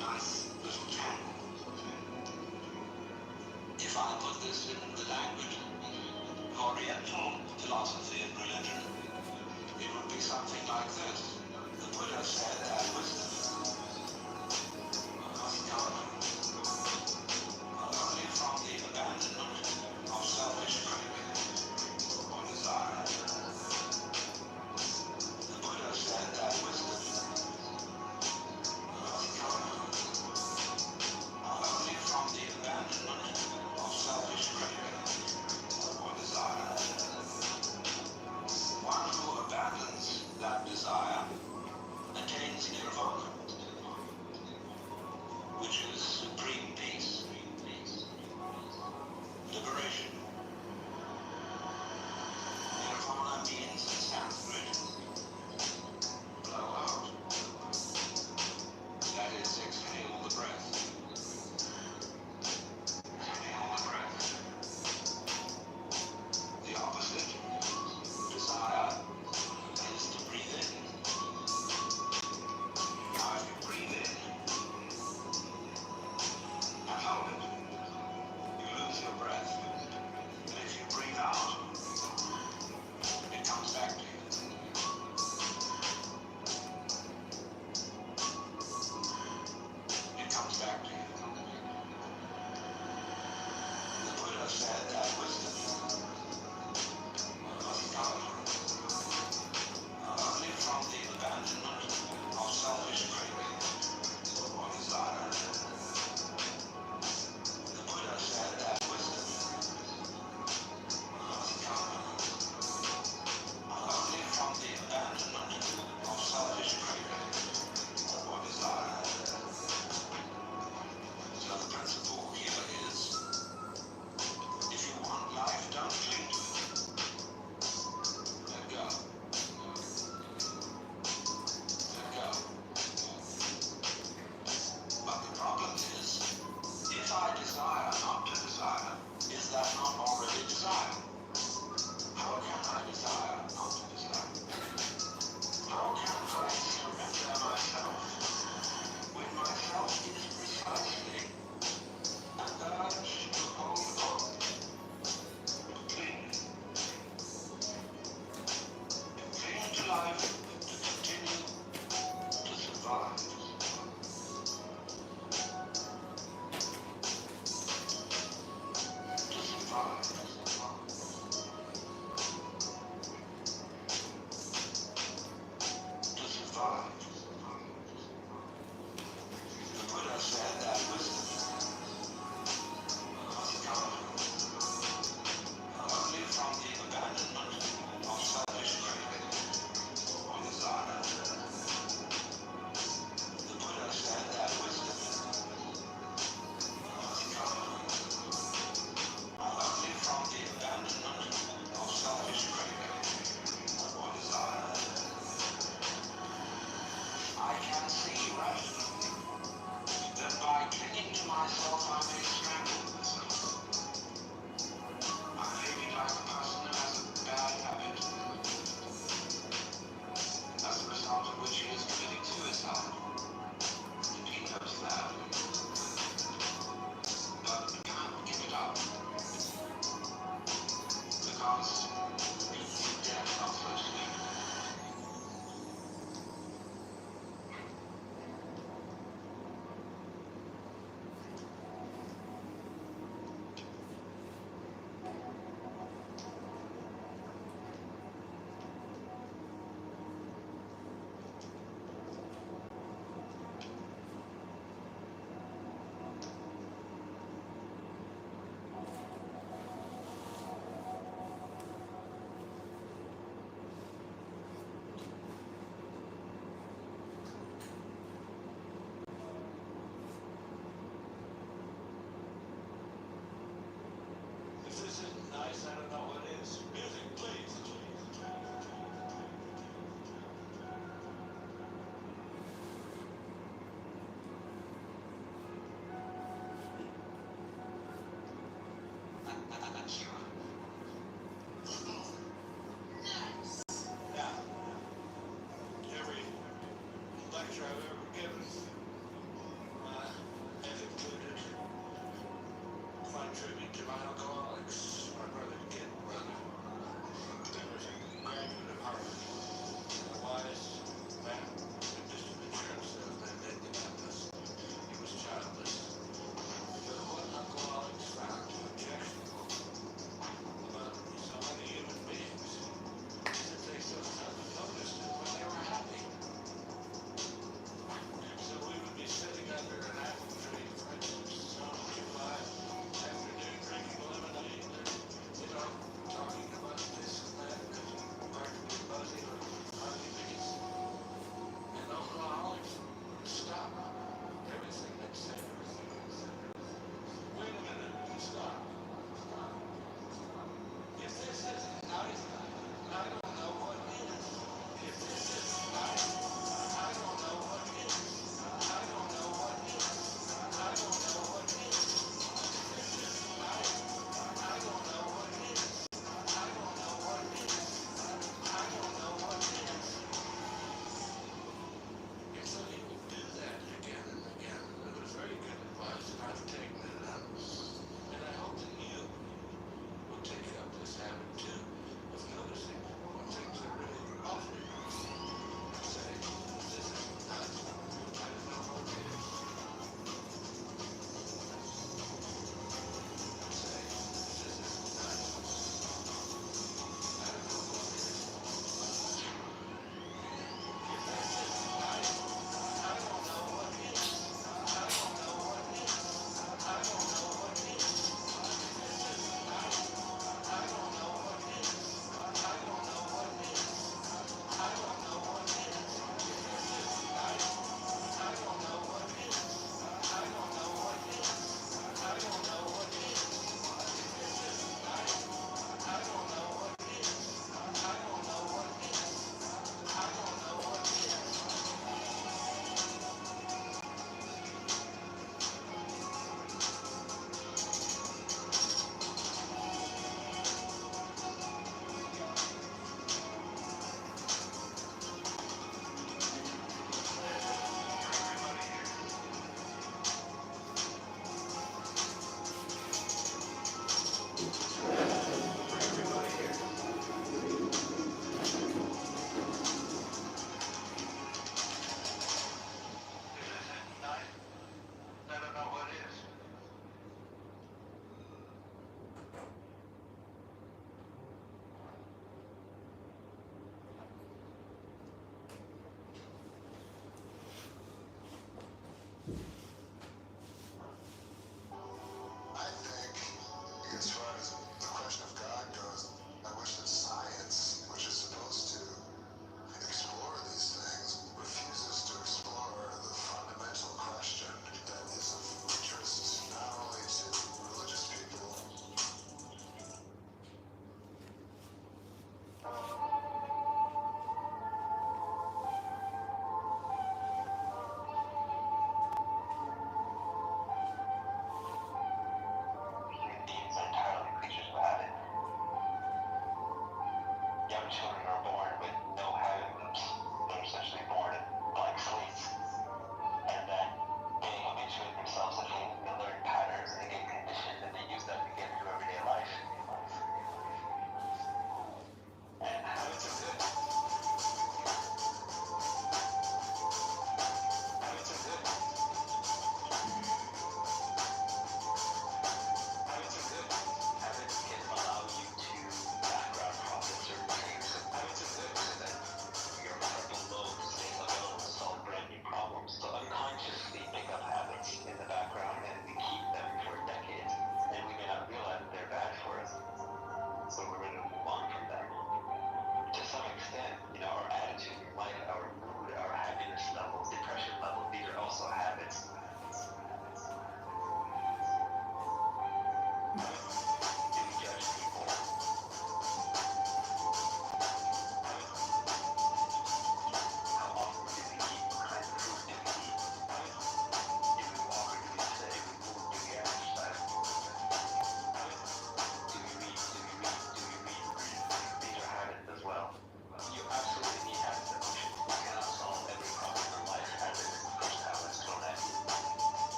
nice little candle. If I put this in the language of Oriental philosophy and religion, it would be something like this. The Buddha said that wisdom must come only from the abandonment of selfish craving or desire. The Buddha said that wisdom must come only from the abandonment of selfish craving or desire. One who abandons that desire attains nirvana.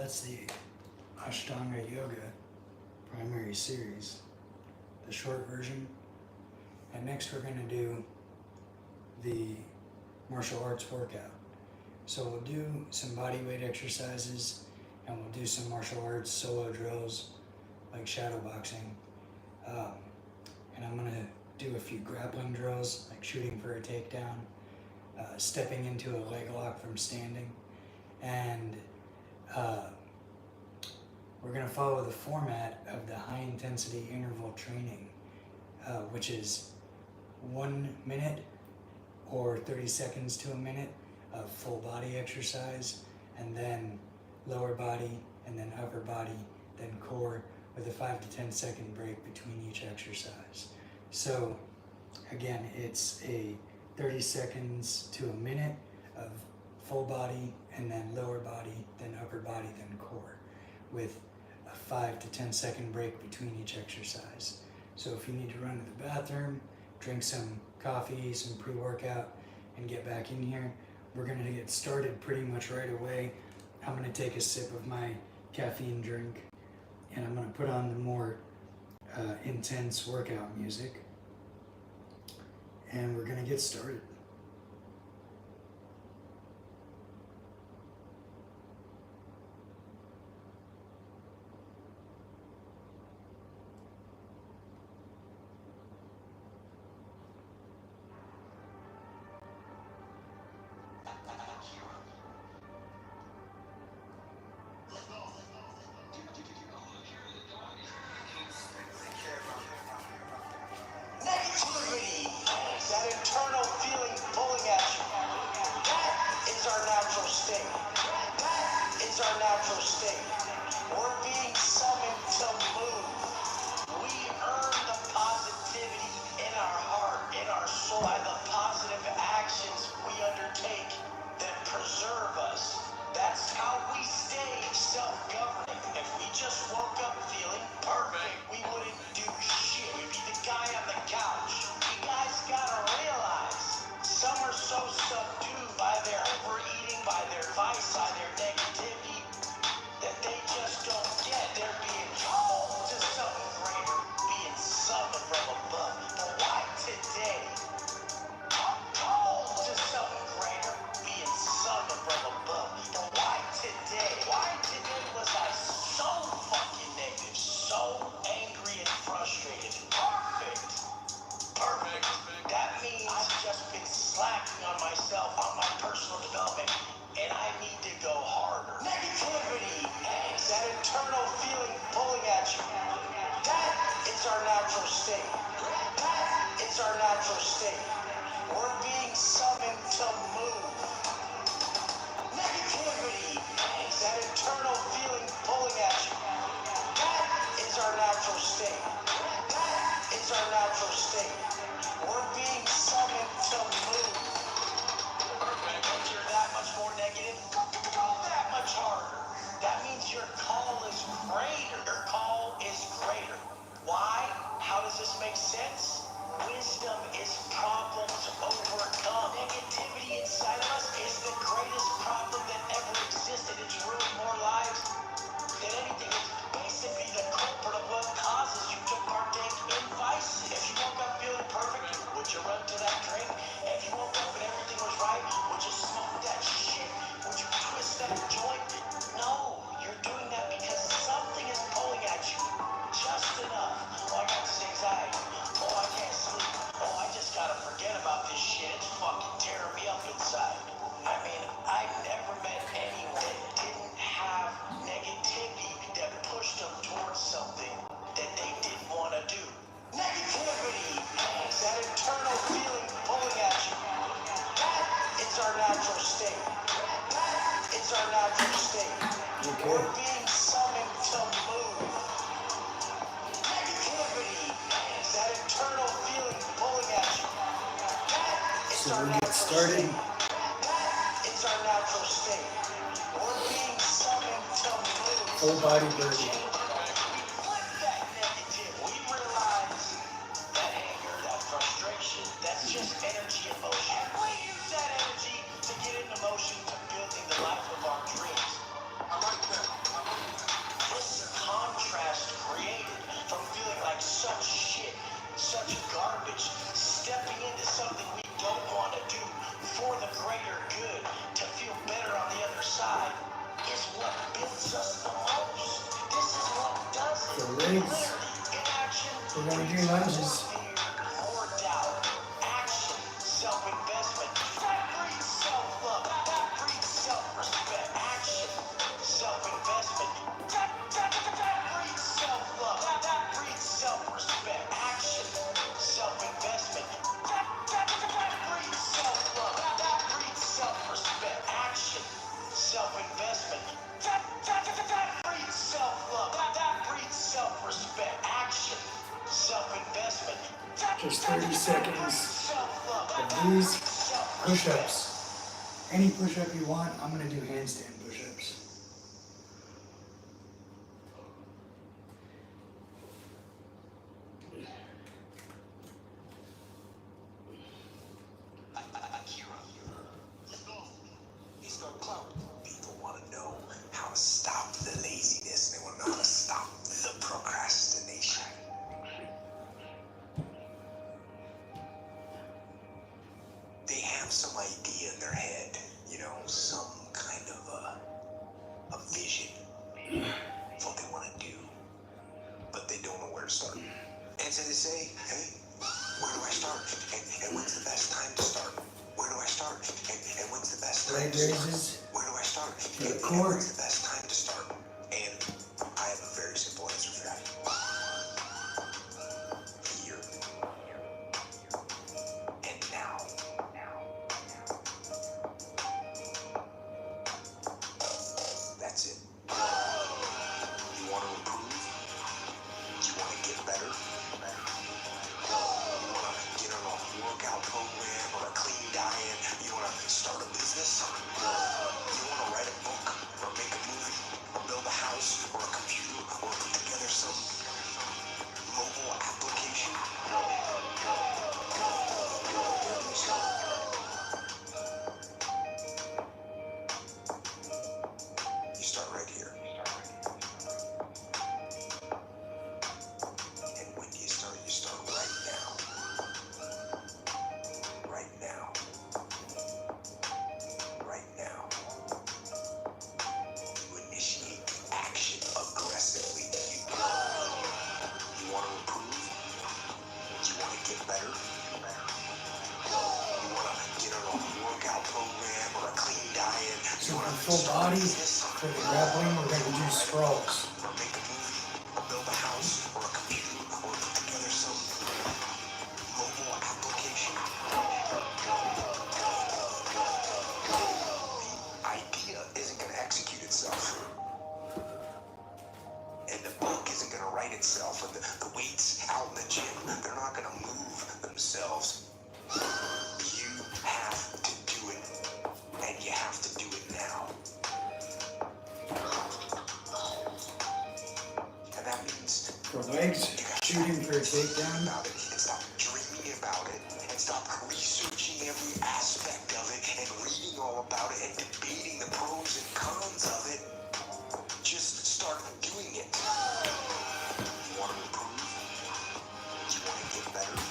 that's the Ashtanga Yoga primary series, the short version. And next we're going to do the martial arts workout. So we'll do some body weight exercises and we'll do some martial arts solo drills like shadow boxing. And I'm going to do a few grappling drills like shooting for a takedown, stepping into a leg lock from standing, and we're going to follow the format of the high intensity interval training, which is 1 minute or 30 seconds to a minute of full body exercise, and then lower body, and then upper body, then core, with a 5 to 10 second break between each exercise. So again, it's a 30 seconds to a minute of full body, and then lower body, then upper body, then core, with a 5 to 10 second break between each exercise. So if you need to run to the bathroom, drink some coffee, some pre-workout, and get back in here, we're going to get started pretty much right away. I'm going to take a sip of my caffeine drink, and I'm going to put on the more intense workout music, and we're going to get started. Negativity, that internal feeling pulling at you, that is our natural state. That is our natural state. We're being summoned to move. We earn the positivity in our heart, in our soul, by the positive actions we undertake that preserve us. That's how we stay self-governing. If we just woke up feeling perfect, we wouldn't do shit. We'd be the guy on the couch. You guys gotta realize, some are so subdued by their overeating, by their vice, by their negativity, that they just don't get. They're being called to something greater, being summoned from above. But why today? Called to something greater, being summoned from above. But why today? Why today was I so fucking negative, so angry and frustrated? Perfect. That means I've just been slacking on myself, on my personal development, and I need to go harder. Negativity, that internal feeling pulling at you, that is our natural state. That is our natural state. We're being summoned to move. Negativity, that internal feeling pulling at you, that is our natural state. That is our natural state. We're being summoned to move. If you're that much more negative, go that much harder. That means your call is greater. Your call is greater. Why? How does this make sense? Wisdom is problems overcome. Negativity inside of us is the greatest problem that ever existed. It's ruined more lives than anything. It's basically the culprit of what causes you to partake in vices. If you woke up feeling perfect, would you run to that drink? If you woke up and everything was right, would you smoke that shit? Would you twist that joint? No, you're doing that because something is pulling at you just enough. Oh, I got this anxiety. Oh, I can't sleep. Oh, I just gotta forget about this shit. It's fucking tearing me up inside. I mean, I never met anyone that didn't have negativity that pushed them towards something that they didn't want to do. Negativity, that internal feeling pulling at you, that is our natural state. That is our natural state. We're being summoned to move. Negativity, that internal feeling pulling at you, that is So our we'll get natural started. state. That is our natural state. We're being summoned to move. Full body burpee. We flip that negative. We realize that anger, that frustration, that's just energy and motion. And we use that energy to get into motion to building the life of our dreams. I like that. gonna do lunges. More doubt, action, self-investment. That breeds self-love. That breeds self-respect. Action, self-investment. That breeds self-love. That breeds self-respect. Action, self-investment. That breeds self-love. That breeds self-respect. Action, self-investment. That breeds self-love. That breeds self-respect. Action, self-investment. Just 30 seconds of these push-ups. Any push-up you want, I'm gonna do handstand push-ups. He's got clout. People want to know how to stop the laziness. They want to know how to stop the procrastination. They have some idea in their head, you know, some kind of a vision of what they want to do, but they don't know where to start. And so they say, hey, where do I start? And when's the best time to start? Where do I start? And when's the best time Leg to start? raises. Where do I start? The And core. when's the best time to start? And I have a very simple answer for that. Here. And now. That's it. You want to improve? You want to get better? You want to get on a workout program or a clean diet? You want to start a business? You want to write a book or make a movie or build a house or a computer or put together some mobile application? You start right here. And when do you start? You start right now. Right now. Right now. You initiate action aggressively. You want to improve? You want to get better? You want to get on a workout program or a clean diet? So You want for to full start a body, business? for the grappling, we're gonna do sprawls. Or make a movie, or build a house, or a computer, or put together some mobile application. The idea isn't going to execute itself. And the book isn't going to write itself. And the weights out in the gym, they're not going to move themselves. You have to do it. And you have to do it now. And that means For legs, shooting for a takedown. about it and stop dreaming about it and stop researching every aspect of it and reading all about it and debating the pros and cons of it. Just start doing it. You want to improve? You want to get better? You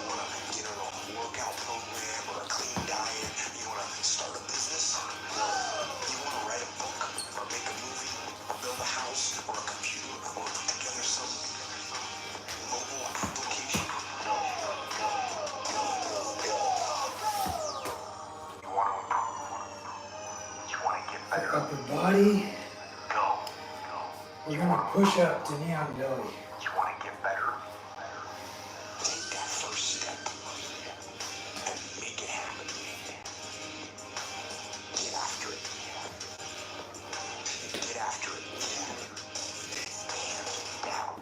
want to get on a workout program or a clean diet? You want to start a business? You want to write a book or make a movie or build a house or a computer or put together some mobile application? You want to improve? You want to get For better? upper body, Go. we're gonna push up to knee on belly. You want to get better? Take that first step and make it happen. Get after it. Get after it. Hands down.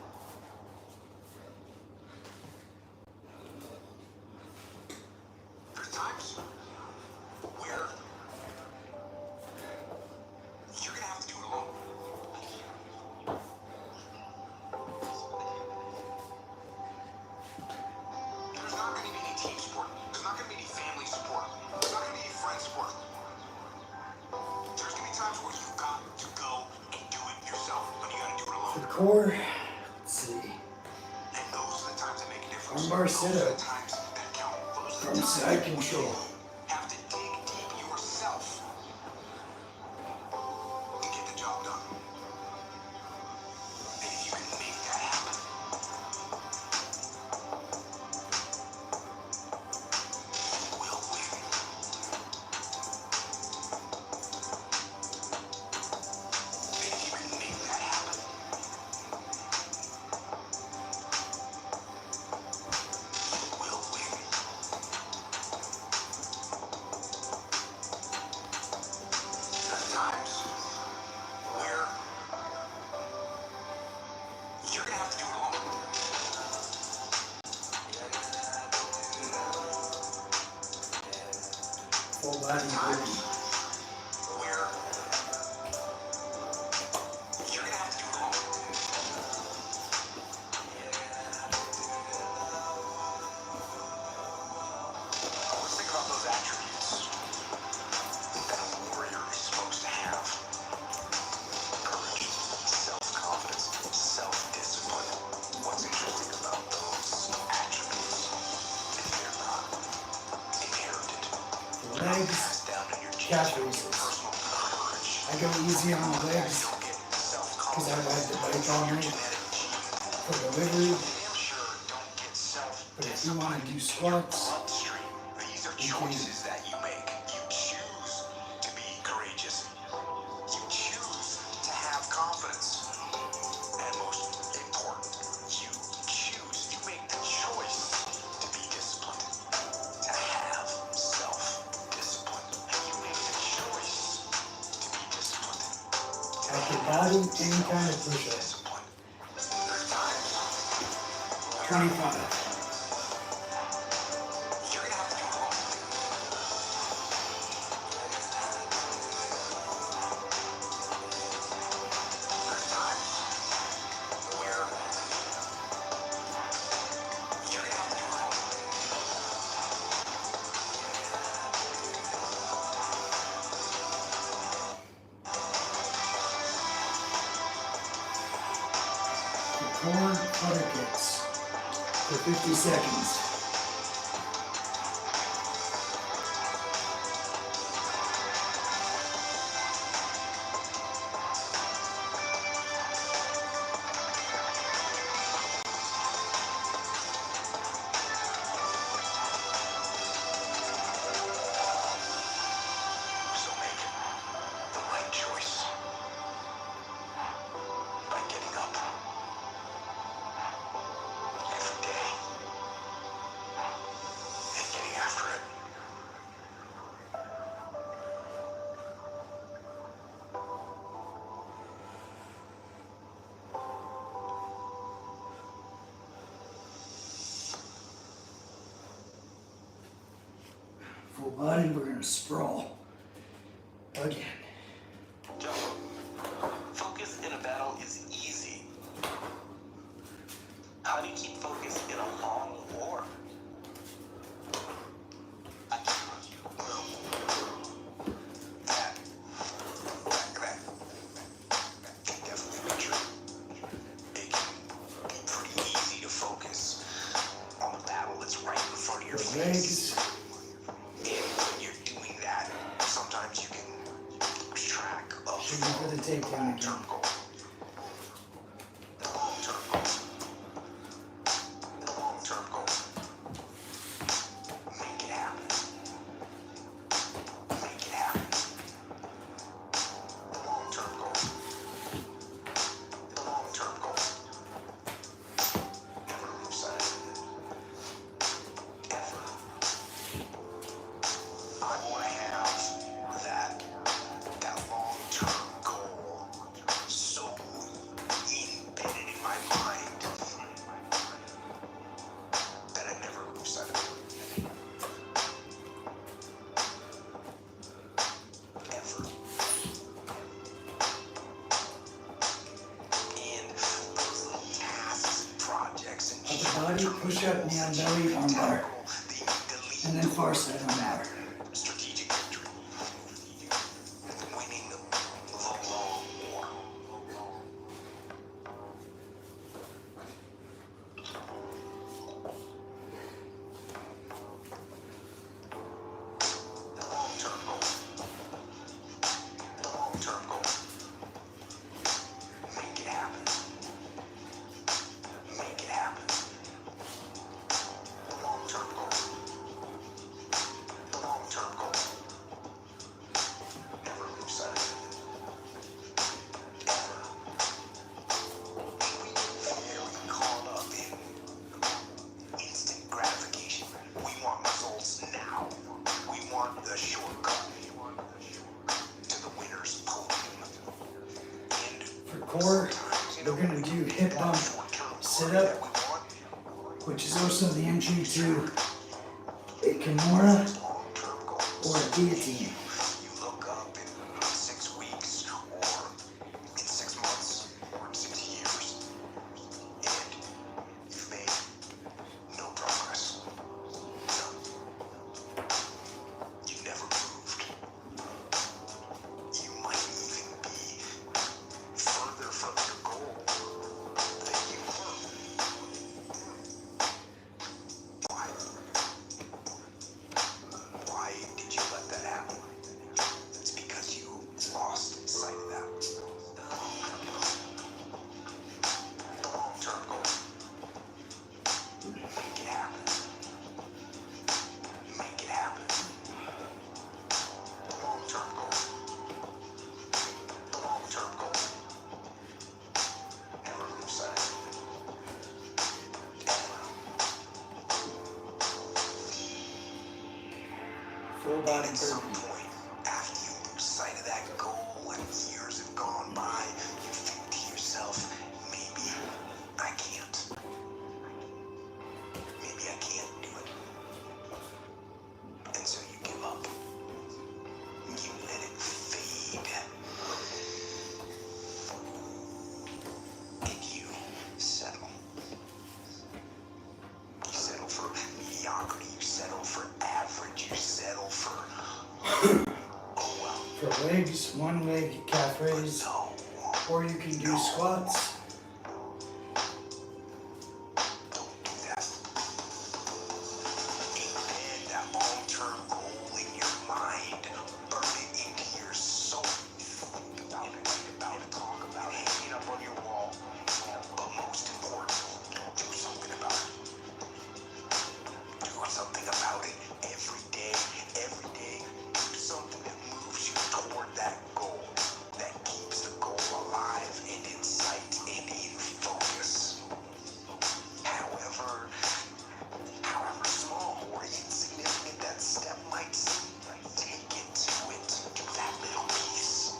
There's times where you're gonna have to do it alone. There's not going to be any team support. There's not going to be any family support. There's not going to be any friend support. There's going to be times where you've got to go and do it yourself, but you got to do it For alone. core, let's see. And those are the times that make a difference. Armbar Those are sit-up. the times that count. Those are From the times side where control. you have to dig deep yourself to get the job done. And if you can make that happen, Full body burpee. Where you're gonna have to do it alone. Let's think about those attributes that a warrior is supposed to have. Courage, self-confidence, self-discipline. What's interesting about those attributes is they're not inherited. They're not Legs, passed down in your calf genes. raises. Personal courage. I go easy on the legs You don't get because I self-confidence. ride the bike all night Genetic gene. for delivery. Damn sure don't get But if you want to do squats, upstream. These are you can. choices that you make. You choose to be courageous. You choose to have confidence. And most important, you choose. You make the choice to be disciplined. To have self-discipline. And you make the choice to be disciplined. Upper body, any kind of push-up. Discipline. There's times 25. you're gonna have to do it alone. There's times where you're gonna have to do it alone. Record putter kicks for 50 seconds. So make the right choice by getting up every day and getting after it. Full body, we're gonna sprawl. Again. Joe, focus in a battle is easy. How do you keep focus in a long war? I can definitely be true. It can be pretty easy to focus on the battle that's right in front of your The face. legs, And when you're doing that, sometimes you can lose track of shooting for the takedown again. long-term goal. The long-term goal. The long-term goal. Make it happen. Make it happen. The long-term goal. The long-term goal. Never lose sight of it. Ever. I want to have that long-term goal so embedded in my mind that I never lose sight of it. Ever. And those little tasks, projects, and Upper body, push up, knee on belly, arm bar. And then far side arm bar. Strategic victory. Winning the long war. The long-term goal. The long-term goal. Make it happen. Make it happen. The long-term goal. The long-term goal. Never lose sight of it. Ever. We feel caught up in instant gratification. We want results now. We want the shortcut to the winner's podium. And For core, we're gonna do hip bump sit-up, which is also the entry to a Kimura long-term goals. Or a guillotine. You look up in 6 weeks, or in 6 months, or in 6 years, and you've made no progress. No. You never moved. You might even be further from your goal than you were. Why? Why did you let that happen? It's because you lost sight of that. The long-term goal. Make it happen. Make it happen. The long-term goal. The long-term goal. Never lose sight of it. Full body At some burpee. point, after you lose sight of that goal and years have gone by, you think to yourself, maybe I can't. Maybe I can't do it. And so you give up. You let it fade. And you settle. You settle for mediocrity. You settle for average. You settle for, oh well. For legs, one leg calf raise, No. or you can do squats. Don't do that. Embed that long-term goal in your mind. Burn it into your soul. Think about it. Talk about it. Hang it up on your wall. But most important, do something about it. Do something about it every day. Every day. Do something that moves you toward that goal. That keeps the goal alive and in sight and in focus. However small or insignificant that step might seem, take it to it. Do that little piece.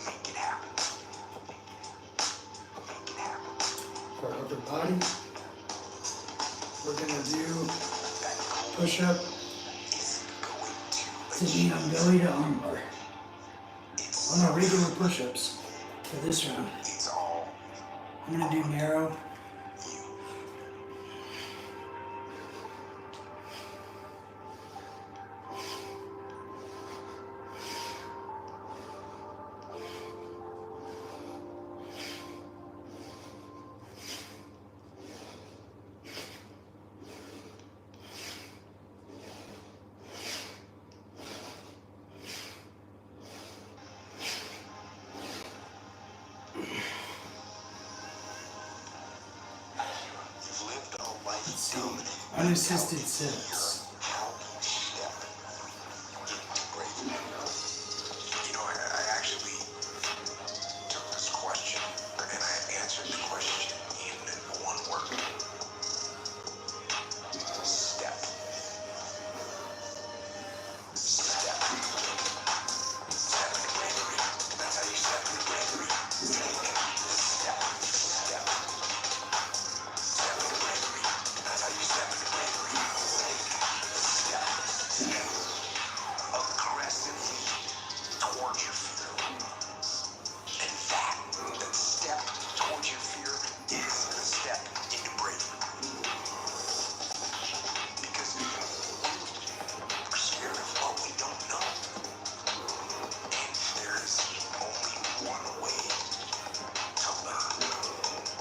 Make it happen. Make it happen. For upper body, we're gonna do That goal push-up isn't going to to knee on belly to armbar. It's Oh no, regular push-ups for this round. It's all I'm gonna do narrow. you. You've lived a life Let's see. dominated by Unassisted doubt. sit-ups. How do you step into bravery? You know, I actually took this question and I answered the question in one word. Step. Step. Step into bravery. That's how you step into bravery. Step. Step. Step into bravery. That's how you step into bravery. Step. Step. Aggressively towards your fear. And that step towards your fear is the step into bravery. Because we're scared of what we don't know. And there's only one way to learn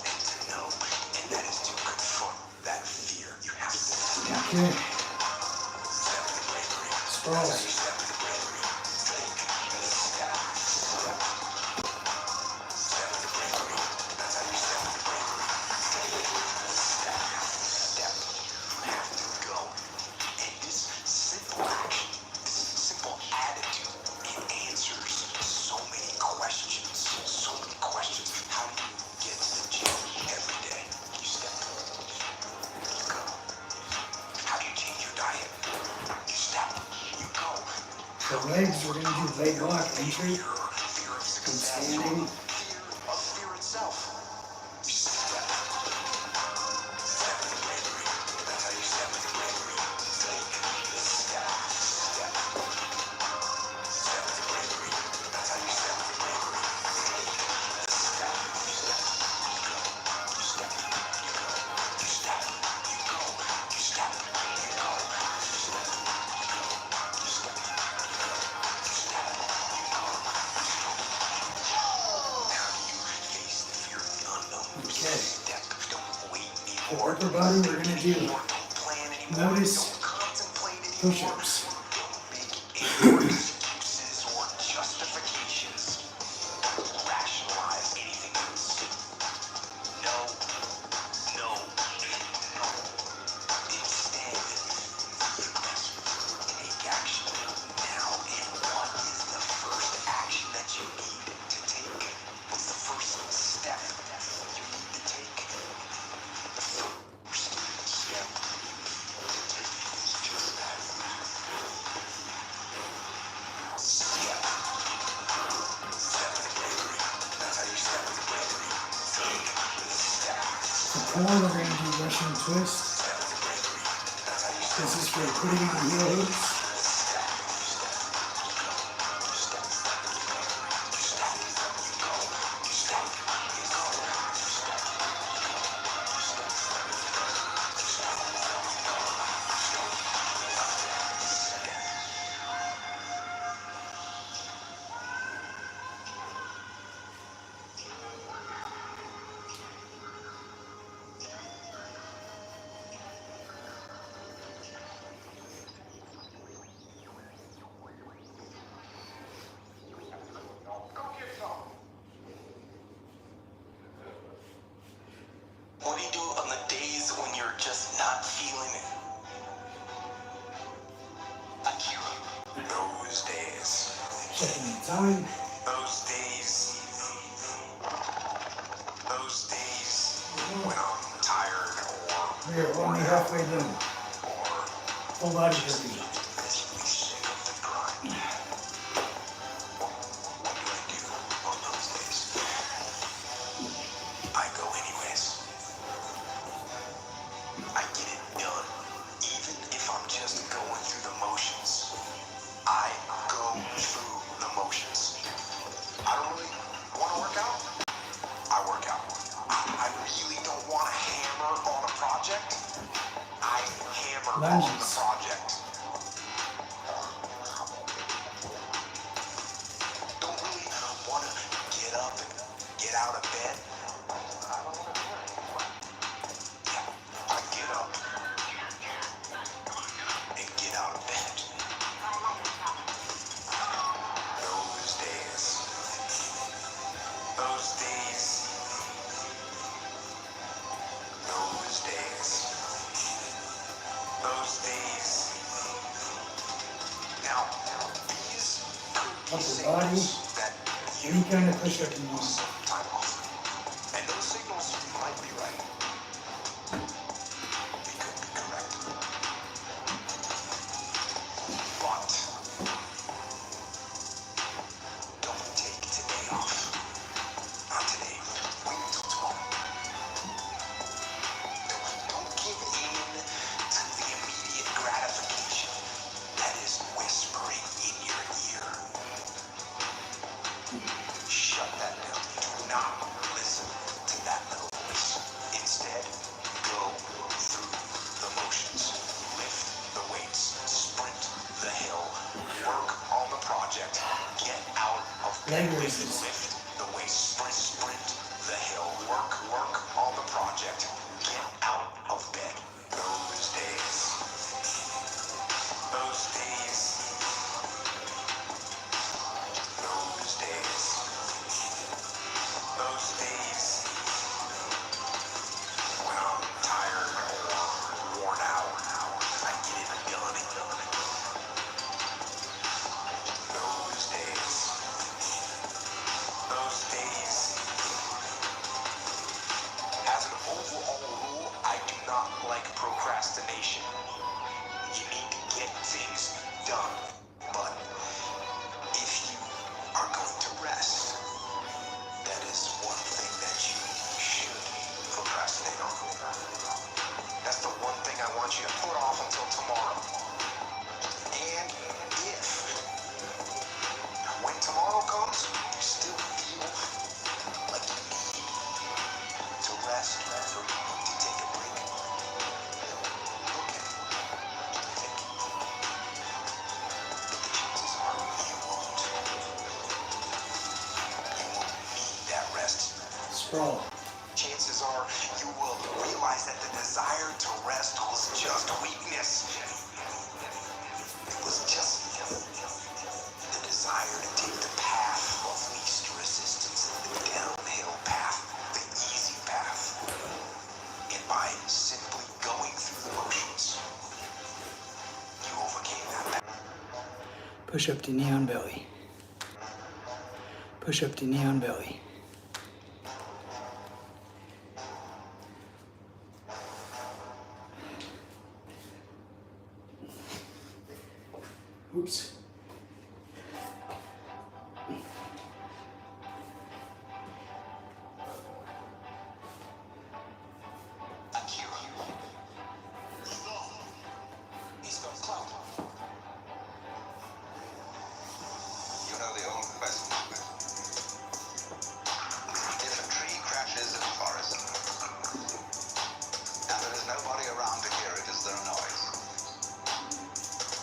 and to know, and that is to confront that fear. You have to step Okay, into bravery. sprawls. That's how you step into bravery. Think. Step. Step. Step into bravery. That's how you step into bravery. Think. Step. Step. You have to go. And this simple action, this simple attitude, it answers so many questions. So many questions. How do you get to the gym every day? You step. You go. How do you change your diet? You step. You go. For legs, we're gonna do leg lock entry. Fear of success. standing. Fear of fear itself. You step. Step into bravery. That's how you step into bravery. Think. Step. Step. upper body, we're gonna do notice push-ups. Excuses or justifications. Rationalize anything else. No. Instead, take action now. And what is the first action that you need to take? What's the first step you need to take? The first step to take is just that. Step. Step in the bravery. That's how you step in the bravery. Take the step. For core, we're gonna do Russian twist. Step in the bravery. That's how you step. This is for putting on heel hooks. What do you do on the days when you're just not feeling it? Akira. Those days. Checking the time. Those days. Those days when I'm tired We're only halfway done. or Full body burpee. physically sick of the grind. What do I do on those days? I go anyways. I get it done. Even if I'm just going through the motions. I go through the motions. I don't really want to work out. I work out. I really don't want to hammer on a project. I hammer on the Lunges. project. Don't really want to get up and get out of bed. I don't want to do it anymore. Yeah, I get up and get out of bed. Those days. Those days. Those days. Those days. Now, these could be Upper body. signals that you Any kind of push-up you need want. some time off. And those signals might be right. They could be correct. But don't take today off. Not today. Wait until tomorrow. Don't give in to the immediate gratification that is whispering in your ear. Shut that down. Do not listen to that little voice. Instead, go through the motions. Lift the weights. Sprint the hill. Work on the project. Get out of bed. Leg raises. Lift the weights. Sprint the hill. Work on the project. Get out of bed. Those days. Those days. Those days. Those days when I'm tired or worn out, I get it ability. Those days. Those days. As an overall rule, I do not like procrastination. You need to get things done. But if you are going to rest, that is one thing that you should procrastinate on. That's the one thing I want you to put off until tomorrow. And if, when tomorrow comes, you still feel like you need to rest or you need to take a break, okay, take it. But the chances are you won't. You won't need that rest. Sprawl. Chances are you will realize that the desire Push up to knee on belly. Push up to knee on belly. Oops. You know the old question. If a tree crashes in a forest and there is nobody around to hear it, is there a noise?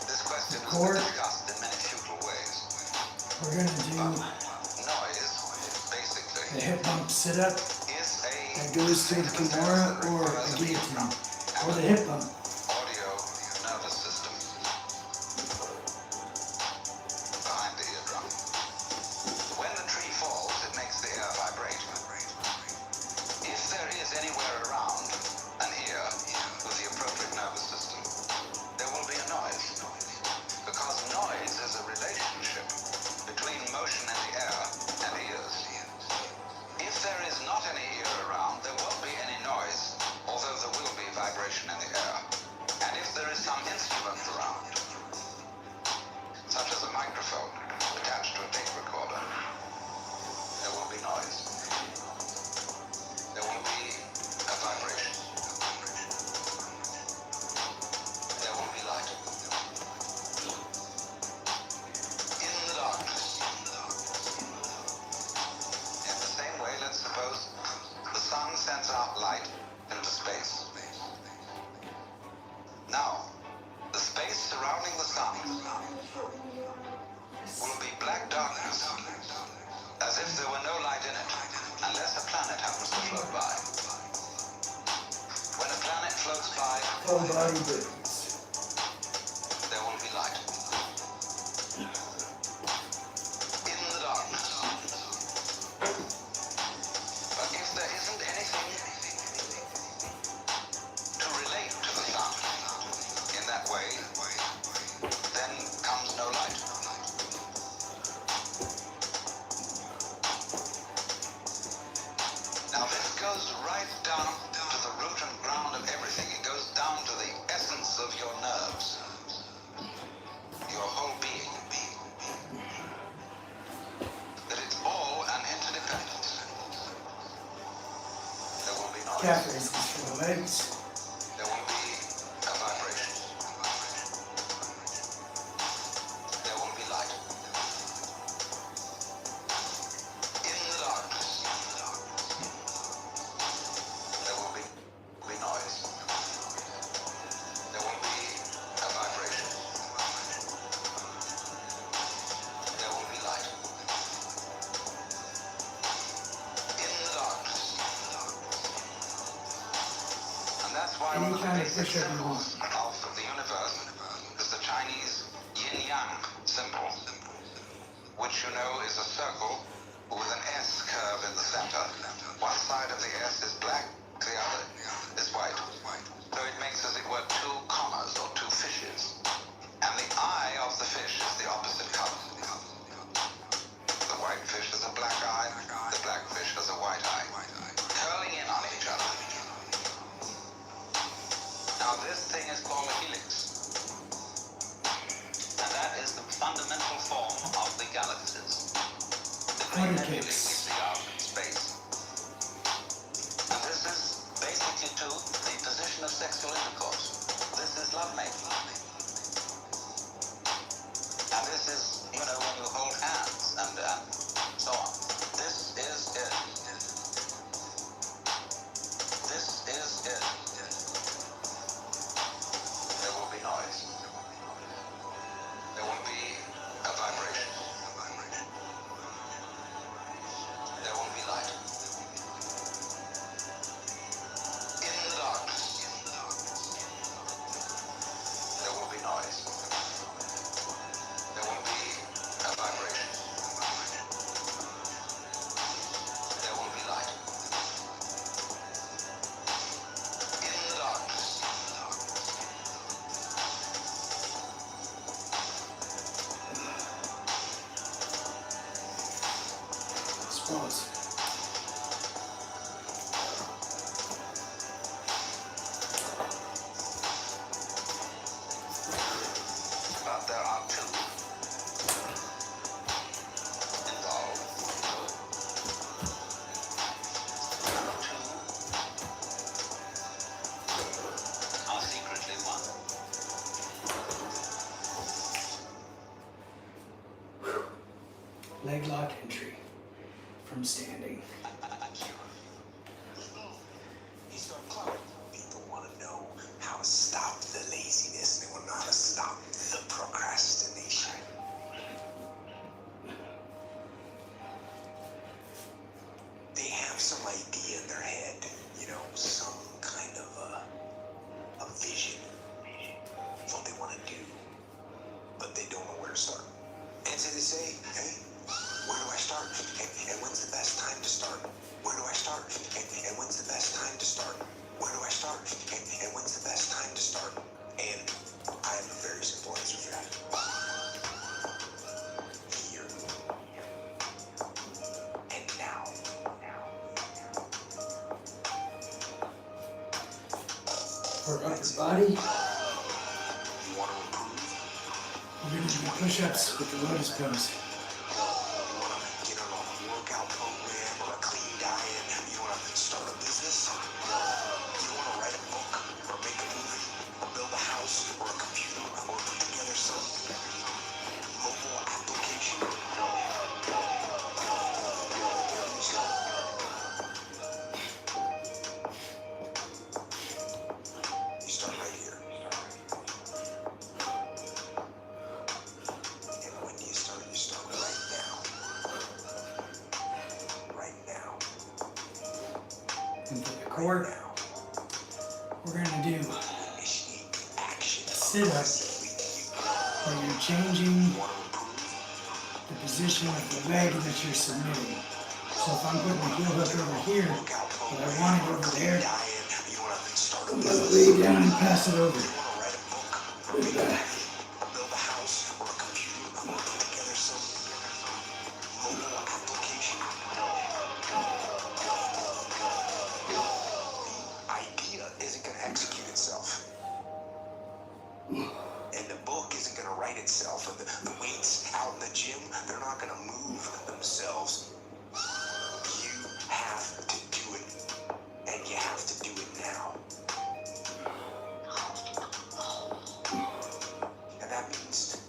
This question has been discussed in many futile ways. We're gonna do Noise, basically, the hip bump sit up is that a goes to the Kimura or a guillotine. Or the hip bump. audio nervous system behind the eardrum. When the tree falls, it makes the air vibrate. If there is anywhere around an ear with the appropriate nervous system, there will be a noise. Because noise is a relationship between motion in the air and ears. If there is not any ear around, there won't be any noise, although there will be vibration in the air. And if there is some instrument around, such as a microphone attached to a tape recorder, there will be noise. There will be a vibration. There will be light. In the darkness. In the same way, let's suppose the sun sends out light into space. Now, the space surrounding the sun will be black darkness, as if there were no light in it, unless a planet happens to float by. When a planet floats by, Full body breaths. there will be light. In the darkness. But if there isn't anything to relate to the sun in that way, then comes no light. Now this goes right down to the root and ground of everything. It goes down to the essence of your nerves, your whole being. That it's all an interdependence. There will be noise. Calf raises for the legs. There will be a vibration. There will be light. In the darkness, there will be noise. There will be a vibration. There will be light. In the darkness. And that's why Any one of the kind of basic push-up you want. symbols of the universe is the Chinese yin-yang symbol, which you know is a circle with an S curve in the center. One side of the S is black, the other is white. So it makes, as it were, two commas or two fishes. And the eye of the fish is the opposite color. The white fish has a black eye, the black fish has a white eye, curling in on each other. Now this thing is called a helix. And that is the fundamental form of the galaxies. The great nebulae we see out in space. And this is basically to the position of sexual intercourse. This is lovemaking. And this is, you know, when you hold hands and so on. This is it. This is it. There will be noise. There will be a vibration. There will be light. In the darkness, there will be noise. There will be a Pause. About that up to involved. Are secretly one. Leg lock entry from standing. People want to know how to stop the laziness. They want to know how to stop the procrastination. They have some idea in their head, some kind of a vision of what they want to do, but they don't know where to start. And so they say, hey, where do I start? And when's the best time to start? Where do I start? And when's the best time to start? Where do I start? And when's the best time to start? And I have a very simple answer for that. Here. And now. For upper body, You want to improve? we're going to do push-ups with the lotus pose. You want to get on a workout program or a clean diet? You want to start a business? You want to write a book or make a movie or build a house or a computer or put together some mobile application? You start right here. And when do you start? You start right now. Right now. And for the core, Now. we're going to do Initiate action. sit-up where you're changing Want to improve? the position of the leg that you're submitting. So if I'm putting the heel hook over here, Workout but I program want it or a over clean there, diet. You want to start a I'm going to business. lay down and pass it over. You want to write a book or Look make at a that. movie or build a house or a computer or put together some mobile application. The idea isn't going to execute itself. And the book isn't going to write itself. And the weights out in the gym, they're not going to move themselves. You have to do it. And you have to do it now. And that means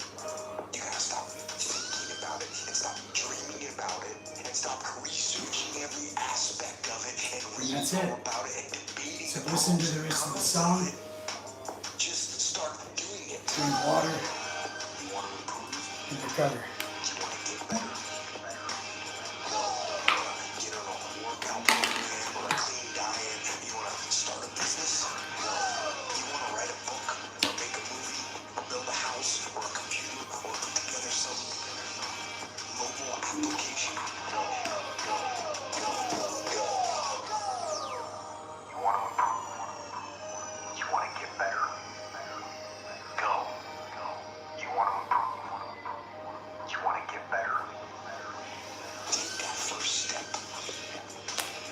you gotta stop thinking about it and stop dreaming about it and stop researching every aspect of it and reading that's it. more about it and debating. So listen to the rest of the song, Just start doing it. drink water, You want to improve? and recover. You want to get better? Get on a workout program or a clean diet? You want to start a business? You want to write a book or make a movie or build a house or a computer or put together some mobile application? You want to improve? You want to get better? Go. You want to improve? You want to get better? Take that first step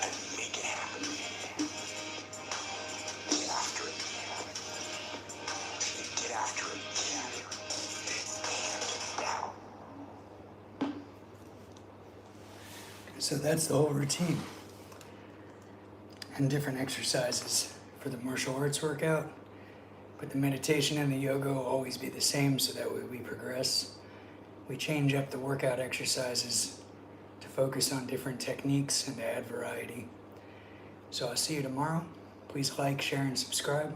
and make it happen. Get after it. Get after it. And now. So that's the whole routine. And different exercises for the martial arts workout. But the meditation and the yoga will always be the same, so that way we progress. We change up the workout exercises to focus on different techniques and to add variety. So I'll see you tomorrow. Please like, share, and subscribe.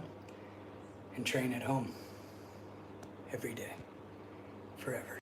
And train at home. Every day. Forever.